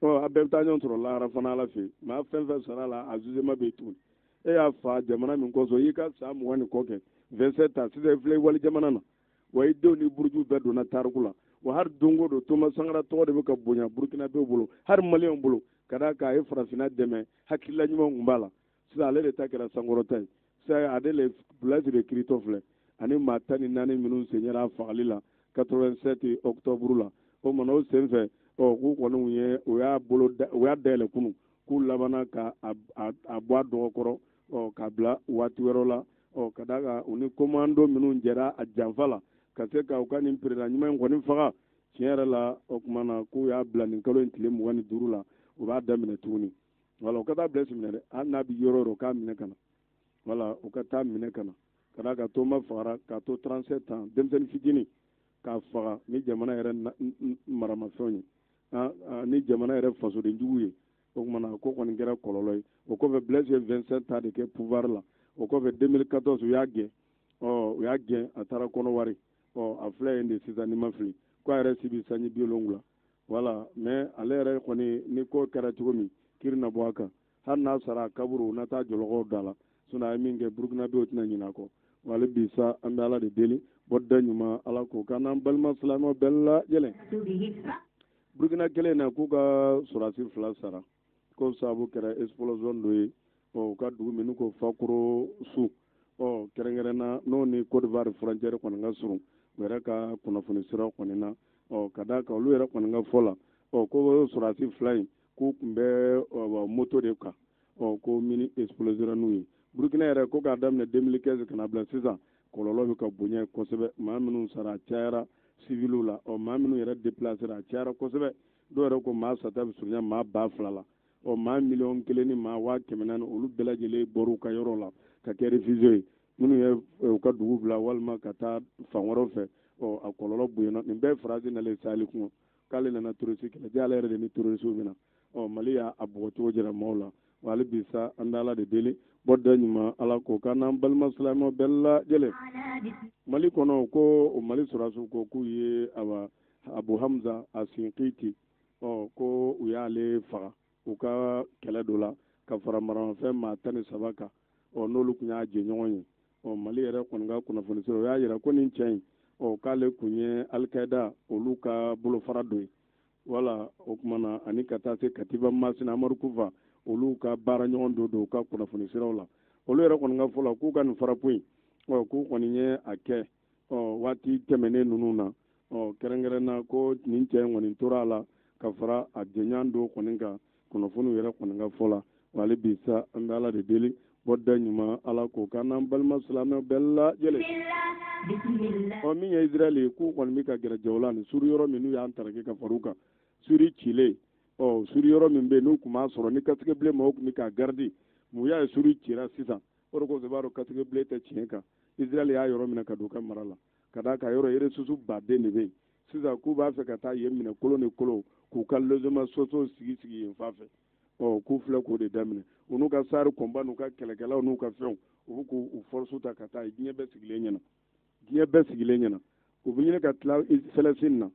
a bɛɛ bɛ taa ɲɔgɔn sɔrɔ lahara fana ala fɛ maa fɛn fɛn sara la a jugement bɛ tuguni e y'a fa jamana min kɔsɔn i ka san 20 ni kɔ kɛ 27 ta sisan i filɛ wali jamana na wa i denw ni buruju bɛɛ donna tariku la wa hari don o don Thomas Sankara tɔgɔ de bɛ ka bonya Burkina bɛɛ bolo hari maliyɛnw bolo ka d'a kan a ye farafinna dɛmɛ hakilila ɲuman tun b'a la sisan ale de ta kɛra sankɔrɔta ye sisan ale de Blaise de Kiritɔ filɛ ani maa 14 minnu senyɛra a fagali la 87 octobre la o mana o sen fɛ k'u kɔni ye o y'a dayɛlɛ kunun k'u labana ka a bɔ a dɔgɔ kɔrɔ k'a bila waati wɛrɛ la ka d'a kan u ni komando minnu jɛra a janfa la ka se ka u ka nin peredan ɲuman in kɔni faga tiɲɛ yɛrɛ la o tuma na k'u y'a bila nin kalo in tile 25 la u b'a daminɛ tuguni wala u ka taa Blaise minɛ dɛ hali n'a bɛ yɔrɔ o yɔrɔ k'a minɛ ka na wala u ka taa minɛ ka na ka d'a kan Toma fagara k'a to 37 ans denmisɛnnin fitinin k'a faga ni jamana yɛrɛ maramafɛnw ye ni jamana yɛrɛ fasodenjugu ye o tuma na ko kɔni kɛra kɔlɔlɔ ye o kɔfɛ Blaise ye 27 ans de kɛ pouvoir la o kɔfɛ 2014 u y'a gɛn a taara kɔnɔwari a filɛ yen de sisan ni ma fili ko a yɛrɛ si bɛ sanji 70 wala mais ale yɛrɛ kɔni ni ko kɛra cogo min kiri na bɔ a kan hali n'a sara a kaburu na taa jɔlɔkɔw da la sinon a ye min kɛ Burkina bɛ o tɛna ɲinɛ a kɔ wala bi sa an bɛ ala de deli bɔda ɲuman ala k'o k'an n'an balima silamɛw bɛɛ lajɛlen Burkina kelen na k'u ka sɔrɔdasi 2 sara ko sababu kɛra explosion dɔ ye u ka dugu min ko Fakoro su kɛrɛnkɛrɛnna n'o ni Côte d'Ivoire frontière kɔni ka surun u yɛrɛ ka kunnafoni siraw kɔni na ka d'a kan olu yɛrɛ kɔni ka fɔ la ko sɔrɔdasi 2 in k'u tun bɛ moto de kan ko mini explosera n'u ye Burkina yɛrɛ ko k'a daminɛ 2015 ka na bila sisan kɔlɔlɔ bɛ ka bonya kosɛbɛ maa minnu sara a cayara civiliw la maa minnu yɛrɛ déplacera a cayara kosɛbɛ dɔw yɛrɛ ko maa sata bɛ surunya maa 2000 la maa 1,1 ni maa 400,000 olu bɛɛ lajɛlen bɔra u ka yɔrɔ la ka kɛ réfugié ye minnu ye u ka dugu bila walima ka taa fan wɛrɛw fɛ a kɔlɔlɔ bonyana nin bɛɛ farasi nalen Sahel kun k'ale nana terroriste kɛlɛ ale yɛrɛ de ni terroriste mina Mali y'a bɔgɔ cogo jira maaw la wa hali bi sa an bɛ ala de deli bɔda ɲuman ala k'o k'an n'an balima silamɛw bɛɛ lajɛlen Mali kɔnɔ ko o Mali sɔrɔdasiw ko k'u ye Abu Hamza Asinkiti ko u y'ale faga u ka kɛlɛ dɔ la ka fara maramafɛn maa 13 kan n'olu tun y'a jɛɲɔgɔn ye Mali yɛrɛ kɔni ka kunnafoni sira o y'a jira ko nin cɛ in k'ale tun ye Al-Qaeda olu ka bolofara dɔ ye wala o tuma na ani ka taa se Katiba Masina Amadu Kufa olu ka baara ɲɔgɔn dɔ don u ka kunnafoni siraw la olu yɛrɛ kɔni ka fɔ la k'u ka nin farapo in k'u kɔni ye a kɛ waati tɛmɛnen ninnu na kɛrɛnkɛrɛnna ko nin cɛ in kɔni tora a la ka fara a jɛɲɔgɔn dɔw kɔni kan kunnafoniw yɛrɛ kɔni ka fɔ la wa hali bi sa an bɛ ala de deli bɔda ɲuman ala k'o k'an n'an balima silamɛw bɛɛ lajɛlen min ye Israël ye k'u kɔni bɛ ka gɛrɛ Jawula ni suru yɔrɔ min n'u y'an taraki ka far'u kan suri cilen suri yɔrɔ min bɛ yen n'u tun b'a sɔrɔ ni kasɛgɛbilen mɔgɔw tun bɛ k'a garder mun y'a ye suri cira sisan o de kosɔn i b'a dɔn kasɛgɛbilen tɛ tiɲɛ kan Israël y'a yɔrɔ minɛ ka don u ka mara la ka d'a kan yɔrɔ ressources baden de bɛ yen sisan k'u b'a fɛ ka taa yen minɛ kolon ni kolon k'u ka logement sociaux sigi yen fan fɛ k'u filɛ k'o de daminɛ u n'u ka sari kɔnba n'u ka kɛlɛkɛlaw n'u ka fɛnw u bɛ k'u force ta ka taa diɲɛ bɛɛ sigilen ɲɛna u bɛ ɲini ka tila Palestine na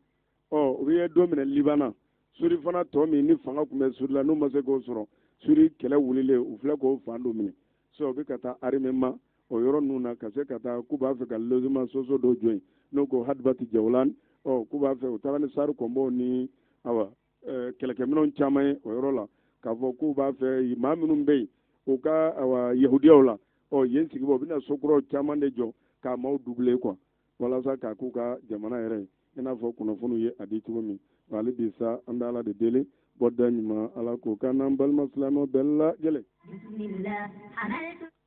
u bɛ don minɛ Liban suri fana tɔ min ni fanga tun bɛ suri la n'u ma se k'o sɔrɔ suri kɛlɛ wulilen u filɛ k'o fan dɔ minɛ u bɛ ka taa armement o yɔrɔ ninnu na ka se ka taa k'u b'a fɛ ka logement sociaux dɔ jɔ yen n'o ko Hadibati Jawulan k'u b'a fɛ u taara ni sari kɔnbaw ni kɛlɛkɛminɛnw caman ye o yɔrɔ la k'a fɔ k'u b'a fɛ maa minnu bɛ yen u ka yahudiyaw la yen sigibaaw u bɛna sokuraw caman de jɔ k'a maaw doubler quoi walasa k'a k'u ka jamana yɛrɛ ye i n'a fɔ kunnafoniw ye a di cogo min wa hali bi sa an bɛ ala de deli bɔda ɲuman ala k'o k'an n'an balima silamɛw bɛɛ lajɛlen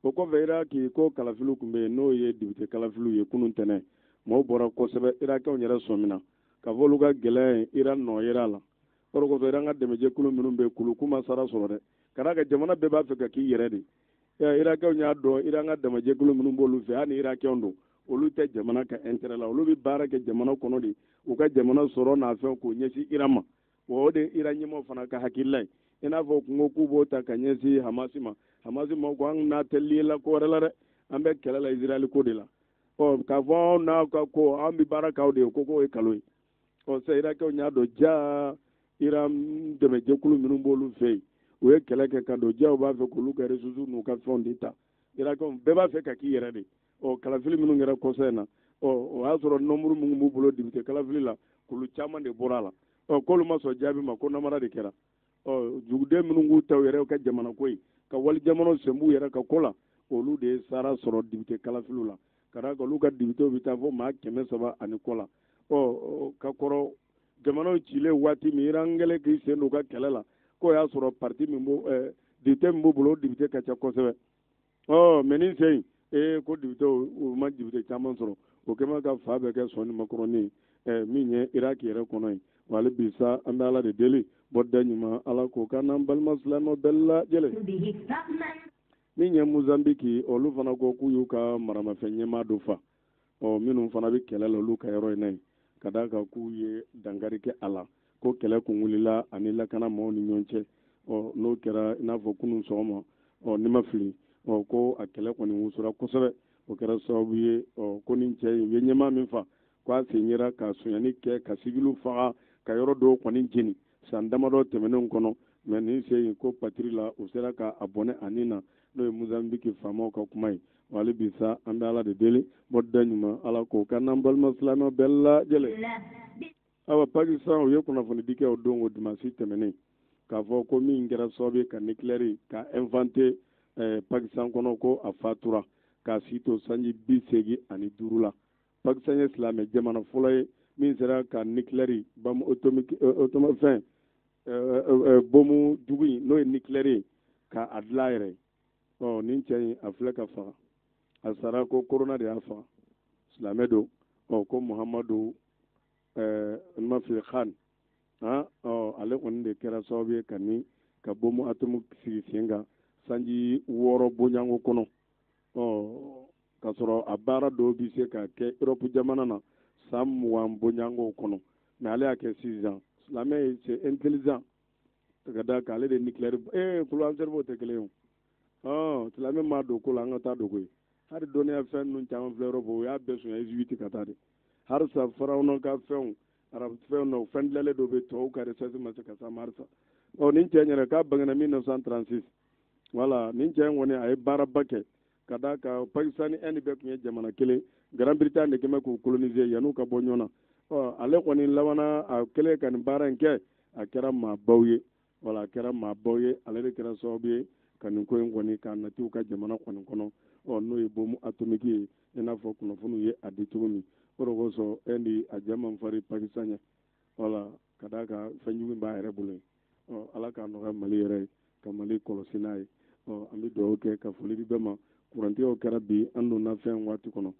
o kɔfɛ Iraki ko kalafiliw tun bɛ yen n'o ye député kalafiliw ye kunun tɛnɛn maaw bɔra kosɛbɛ Irakiw yɛrɛ sɔmina ka fɔ olu ka gɛlɛya ye Iran nɔ yera la o de kosɔn Iran ka dɛmɛjɛkulu minnu bɛ yen kulu k'u ma sara sɔrɔ dɛ ka d'a kan jamana bɛɛ b'a fɛ ka k'i yɛrɛ de Irakiw y'a dɔn Iran ka dɛmɛjɛkulu minnu b'olu fɛ hali ni Irakiw don olu tɛ jamana ka intérêt la olu bɛ baara kɛ jamana kɔnɔ de u ka jamana sɔrɔ n'a fɛn k'o ɲɛsin Iran ma wa o de Iran ɲɛmaaw fana ka hakilila ye i n'a fɔ kungo k'u b'o ta ka ɲɛsin Hamasi ma ko an n'a tɛ lié la ko wɛrɛ la dɛ an bɛ kɛlɛ la Israël ko de la k'a fɔ anw n'a ka ko an bɛ baara k'aw de ye ko k'o ye kalo ye sisan Irakiw y'a dɔn jaa ira dɛmɛ jɛkulu minnu b'olu fɛ yen u ye kɛlɛ kɛ ka don diyaw b'a fɛ k'olu ka ressources n'u ka fɛnw de ta ira comme bɛɛ b'a fɛ ka k'i yɛrɛ de kalafili minnu kɛra kɔsɔ in na o y'a sɔrɔ nombre minnu b'u bolo député kalafili la k'olu caman de bɔra a la k'olu ma sɔn jaabi ma ko namara de kɛra juguden minnu k'u ta u yɛrɛ ka jamana ko ye ka wali jamanaw sen b'u yɛrɛ ka ko la olu de ye sara sɔrɔ député kalafiliw la ka d'a kan olu ka député bɛ taa fɔ maa 300 ani kɔ la ka kɔrɔ jamanaw cilen waati min iran gɛlɛ k'i sen don u ka kɛlɛ la k'o y'a sɔrɔ parti min député min b'u bolo o député ka ca kosɛbɛ mais nin sen ko député u ma député caman sɔrɔ o kɛlen ka fa bɛɛ kɛ sɔni makɔrɔni min ye iraki yɛrɛ kɔnɔ ye wali bi sa an bɛ ala de deli bɔda ɲuman ala k'o ka n'an balima silamɛw bɛɛ lajɛlen min ye mozambiki olu fana ko k'u y'u ka maramafɛn ɲɛmaa dɔ fa minnu fana bɛ kɛlɛ la olu ka yɔrɔ in na yen ka d'a kan k'u ye dankari kɛ a la ko kɛlɛ kun wulila ani lakana maaw ni ɲɔgɔn cɛ n'o kɛra i n'a fɔ kunun sɔgɔma ni ma fili ko a kɛlɛ kɔni wusura kosɛbɛ o kɛra sababu ye ko nin cɛ in u ye ɲɛmaa min fa ko a sen yera ka sonyani kɛ ka sibiliw faga ka yɔrɔ dɔw kɔni jeni san damadɔ tɛmɛnenw kɔnɔ mais nin sen in ko patiri la u sera ka a bɔnɛ a nin na n'o ye mozambiki faamaw ka kuma ye wali bi sa an bɛ ala de deli bɔda ɲuman ala k'o ka n'an balima silamɛw bɛɛ lajɛlen awa pakistan u ye kunnafoni di kɛ o don o dimanche tɛmɛnen k'a fɔ ko min kɛra sababu ye ka nucléaire ka inventé pakistan kɔnɔ ko a fatura k'a si to sanji 85 la pakistan ye silamɛ jamana fɔlɔ ye min sera ka nucléaire bam fɛn bomu jugu in n'o ye nucléaire ka a dilan yɛrɛ nin cɛ in a filɛ ka faga a sara ko corona de y'a faga silamɛ don ko muhamadu mafil khan ale kɔni de kɛra sababu ye ka bomu atomu sigi sen kan sanji 6 bonyanko kɔnɔ ka sɔrɔ a baara dɔw bɛ se ka kɛ Europe jamana na san 20 bonyanko kɔnɔ mais ale y'a kɛ 6 ans silamɛ c'est intelligent ka d'a kan ale de nucléaire kuran cerveau tɛ kelen ye silamɛ maa don ko la an ka taa dogo ye hali dɔnniya fɛn ninnu caman filɛ Europe o y'a bɛɛ sonya Égypte ka taa de harisa farawuna ka fɛnw arabu fɛnw na fɛn dilanlen dɔ bɛ tubabu ka recherche ma se ka s'a ma harisa nin cɛ in yɛrɛ k'a bangena 1936 voilà nin cɛ in kɔni a ye baaraba kɛ ka d'a kan Pakistan ni Inde bɛɛ tun ye jamana kelen Grande Bretagne de kɛmɛ k'u coloniser yan'u ka bɔ ɲɔgɔn na ale kɔni labanna a kɛlen ka nin baara in kɛ a kɛra maabaw ye voilà a kɛra maabaw ye ale de kɛra sababu ye ka nin ko in kɔni k'a nati u ka jamana kɔni kɔnɔ n'o ye bomu atomique ye i n'a fɔ kunnafoniw ye a di cogo min o de kosɔn Inde a jɛ man farin Pakistan ɲɛ voilà ka d'a kan fɛn jugu b'a yɛrɛ bolo ye ala k'a nɔgɔya Mali yɛrɛ ye ka Mali kɔlɔsi n'a ye an bɛ dugawu kɛ ka foli di bɛɛ ma kurantigɛw kɛra bi an donna fɛn waati kɔnɔ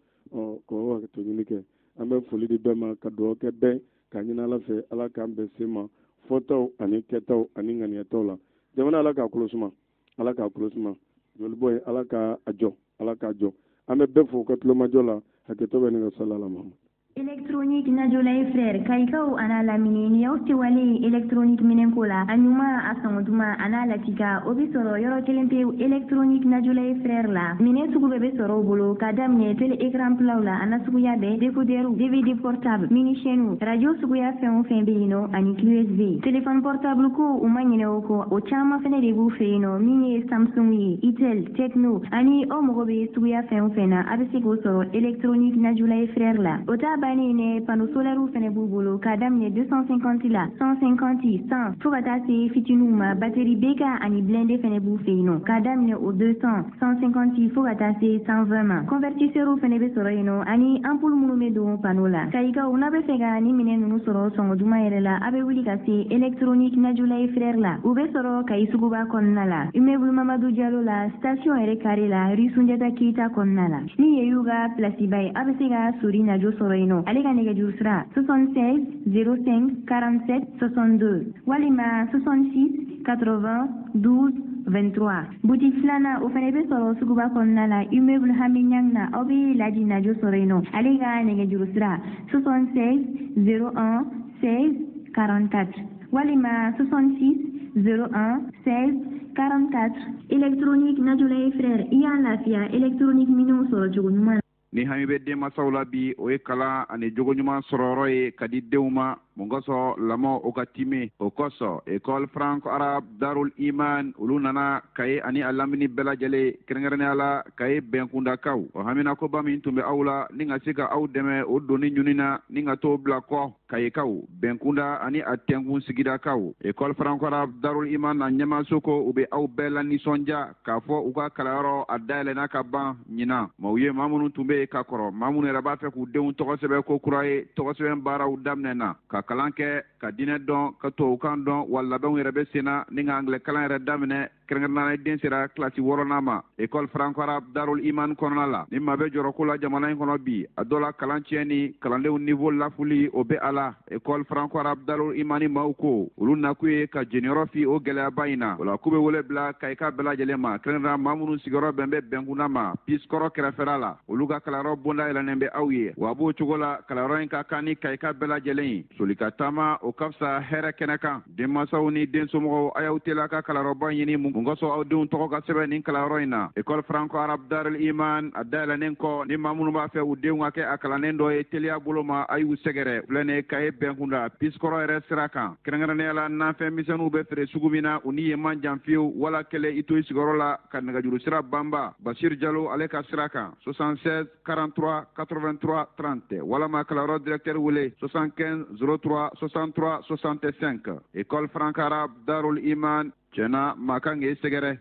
k'o hakɛto ɲini kɛ an bɛ foli di bɛɛ ma ka dugawu kɛ bɛɛ ka ɲini ala fɛ ala k'an bɛn se ma fɔtaw ani kɛtaw ani ŋaniyataw la jamana ala k'a kolo suma ala k'a kolo suma jolibɔ ye ala k'a jɔ ala k'a jɔ an bɛ bɛɛ fo ka tulomajɔ la hakɛto bɛ ne ka salala Muhammad électronique Najolay frère kaikaw ana lamini ni yaw tewale électronique minen kola anyuma asamuduma ana latika obi soro yoro kelente électronique Najolay frère la mine sugu bebe soro bolo kadamne télé écran plat la ana sugu yabe décoderu DVD portable mini chaîne radio sugu ya fen fen beino ani USB téléphone portable ko umanyene ko o chama fene de bu feino mini Samsung yi Itel Tecno ani o mogobe sugu ya fen fena abisi go soro électronique Najolay frère la bani ne panneau solaire ou fene bubulu kadam ne 250 la 150 100 fugata se fitinuma batterie beka ani blende fene bu feino kadam ne au 200 150 fugata se 120 convertisseur ou fene be soro ino ani ampoule munu do panneau la kaika una be fega ni mine nunu soro songo duma yere la abe wuli ka se électronique Najolay frère la ube soro kai suguba konna la immeuble Mamadou Diallo la station ere kare la rue Sundiata Keita konna la ni yeyuga place bay abe sega suri najo soro ino Alega nega jurusra 76 05 47 62 walima 66 80 12 23 boutique flana o fene be soro suguba konna la immeuble haminyang na obi laji na jo soreno alega nega jurusra 76 01 16 44 walima 66 01 16 44 électronique Najolay frère iya lafia électronique minu soro jugunuma ni hami be denmasaw la bi o ye kalan ani jogo ɲuman sɔrɔyɔrɔ ye ka di denw ma mun kosɔn lamɔ o ka time o kosɔn école franco arabe darul iman olu nana kaye ani a lamini bɛɛ lajɛlen kɛrɛnkɛrɛnnenya la kaye bɛnkundakaw o haminakoba min tun bɛ aw la ni ka se ka aw dɛmɛ o doni ɲuni na ni ka t'o bila kɔ kayekaw bɛnkunda ani a tɛnkun sigidakaw école franco arabe darul iman na ɲɛmaso ko u bɛ aw bɛɛ la nisɔndiya k'a fɔ u ka kalanyɔrɔ a dayɛlɛnna ka ban ɲinan ma u ye maa minnu tun bɛ ka kɔrɔ maa minnu yɛrɛ b'a fɛ k'u denw tɔgɔ sɛbɛn ko kura ye tɔgɔsɛbɛn baaraw daminɛna ka kalan kɛ ka diinɛ dɔn ka tubabukan dɔn wa labɛnw yɛrɛ bɛ senna ni ka anglais kalan yɛrɛ daminɛ kɛrɛnkɛrɛnnana den sera kilasi 6nan ma école franco arabe darul iman kɔnɔna la ni maa bɛ jɔrɔko la jamana in kɔnɔ bi a dɔ la kalan tiɲɛni kalandenw niveau lafuli o bɛ a la école franco arabe darul imani maaw ko olu nakun ye ka jeniyɔrɔ fi o gɛlɛyaba in na o la k'u bɛ wele bila kayika bɛɛ lajɛlen ma kɛrɛnkɛrɛnnenya maa minnu sigiyɔrɔ bɛn bɛ bɛnkunda ma piskɔrɔ kɛrɛfɛla la olu ka kalanyɔrɔ bonda yɛlɛnnen bɛ aw ye wa a b'o cogo la kalanyɔrɔ in ka kan ni kayika bɛɛ lajɛlen ye soli ka taama o ka fisa hɛrɛ kɛnɛ kan denmansaw ni densomɔgɔw a y'aw teliya ka kalanyɔrɔba ɲini mun kosɔn aw denw tɔgɔ ka sɛbɛn nin kalanyɔrɔ in na école franco arabe darul iman a dayɛlɛnnen kɔ ni maa minnu b'a fɛ u denw ka kɛ a kalannen dɔ ye teliya bolo ma a y'u sɛgɛrɛ filɛnin kaye bɛnkunda piskɔrɔ yɛrɛ sira kan kɛrɛnkɛrɛnnenya la nanfɛn misɛnninw bɛ feere sugu min na u ni ye man jan fiyewu wala kɛlɛ i to i sigiyɔrɔ la ka nɛgɛjuru sira banba basir jalo ale ka sira kan 76 43 83 30 walama kalanyɔrɔ directeur wele 75 03 63 65 école franco arabe darul iman tiɲɛna maa kan k'e sɛgɛrɛ.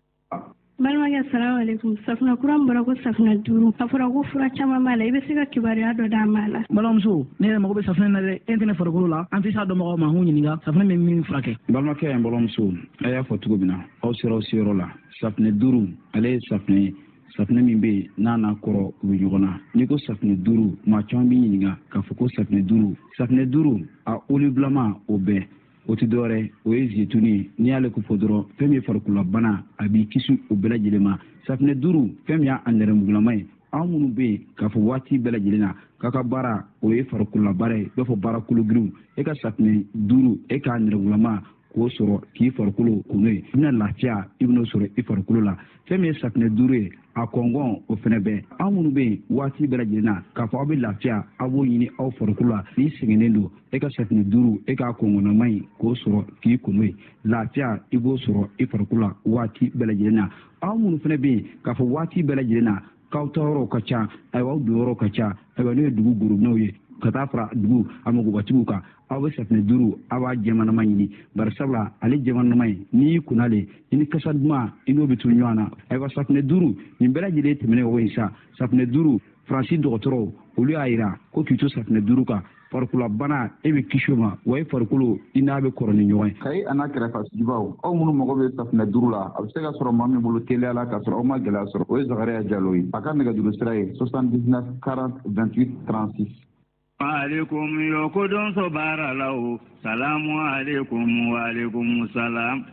balimakɛ salamu alaikum safunɛ kura min bɔra ko safunɛ 5 a fɔra ko fura caman b'a la i bɛ se ka kibaruya dɔ d'a ma la. balimamuso ne yɛrɛ mago bɛ safunɛ na dɛ e tɛ ne farikolo la an tɛ se a dɔnbagaw ma an k'u ɲininka safunɛ bɛ min furakɛ. balimakɛ n balimamuso a y'a fɔ cogo min na aw sera aw seyɔrɔ la safunɛ 5 ale ye safunɛ ye safunɛ min bɛ yen n'a n'a kɔrɔ u bɛ ɲɔgɔn na n'i ko safunɛ 5 maa caman b'i ɲininka k'a fɔ ko safunɛ 5 safunɛ 5 a oli bulama o bɛɛ o tɛ dɔwɛrɛ o ye zituni ye n'i y'ale ko fɔ dɔrɔn fɛn min ye farikololabana a b'i kisi o bɛɛ lajɛlen ma safunɛ 5 fɛn min y'a nɛrɛmugulama ye anw minnu bɛ yen k'a fɔ waati bɛɛ lajɛlen na k'a ka baara o ye farikololabaara ye i b'a fɔ baara kologiriw e ka safunɛ 5 e k'a nɛrɛmugulama k'o sɔrɔ k'i farikolo kunu ye i bɛna lafiya i bɛn'o sɔrɔ i farikolo la fɛn min ye safunɛ 5 ye a kɔngɔn o fɛnɛ bɛ anw minnu bɛ yen waati bɛɛ lajɛlen na k'a fɔ aw bɛ lafiya aw b'o ɲini aw farikolo la n'i sɛgɛnnen don e ka safunɛ 5 e k'a kɔngɔnnama in k'o sɔrɔ k'i kunu ye lafiya i b'o sɔrɔ i farikolo la waati bɛɛ lajɛlen na anw minnu fɛnɛ bɛ yen k'a fɔ waati bɛɛ lajɛlen na k'aw ta yɔrɔw ka ca ayiwa aw don yɔrɔw ka ca ayiwa n'o ye dugu gorobinɛw ye ka taa fara dugu a magobatigiw kan aw bɛ safunɛ 5 aw b'a jɛmanama ɲini bari sabula ale jɛmanama ye n'i y'i kunnale i ni kasa duman i n'o bɛ to ɲɔgɔn na ayiwa safunɛ 5 nin bɛɛ lajɛlen tɛmɛnen o ye sa safunɛ 5 faransi dɔgɔtɔrɔw olu y'a jira ko k'i to safunɛ 5 kan farikololabana e bɛ kisi o ma wa e farikolo i n'a bɛ kɔrɔ ni ɲɔgɔn ye. kayi a n'a kɛrɛfɛsigibaw aw minnu mago bɛ safunɛ 5 la a bɛ se ka sɔrɔ maa min bolo teliya la k'a sɔrɔ aw ma gɛlɛya sɔrɔ o ye Zakariya Jalo ye a ka nɛgɛjuru sira ye 79 40 28 36. alaikum yo kodon so baralaw salamu alaikum wa alaikum salam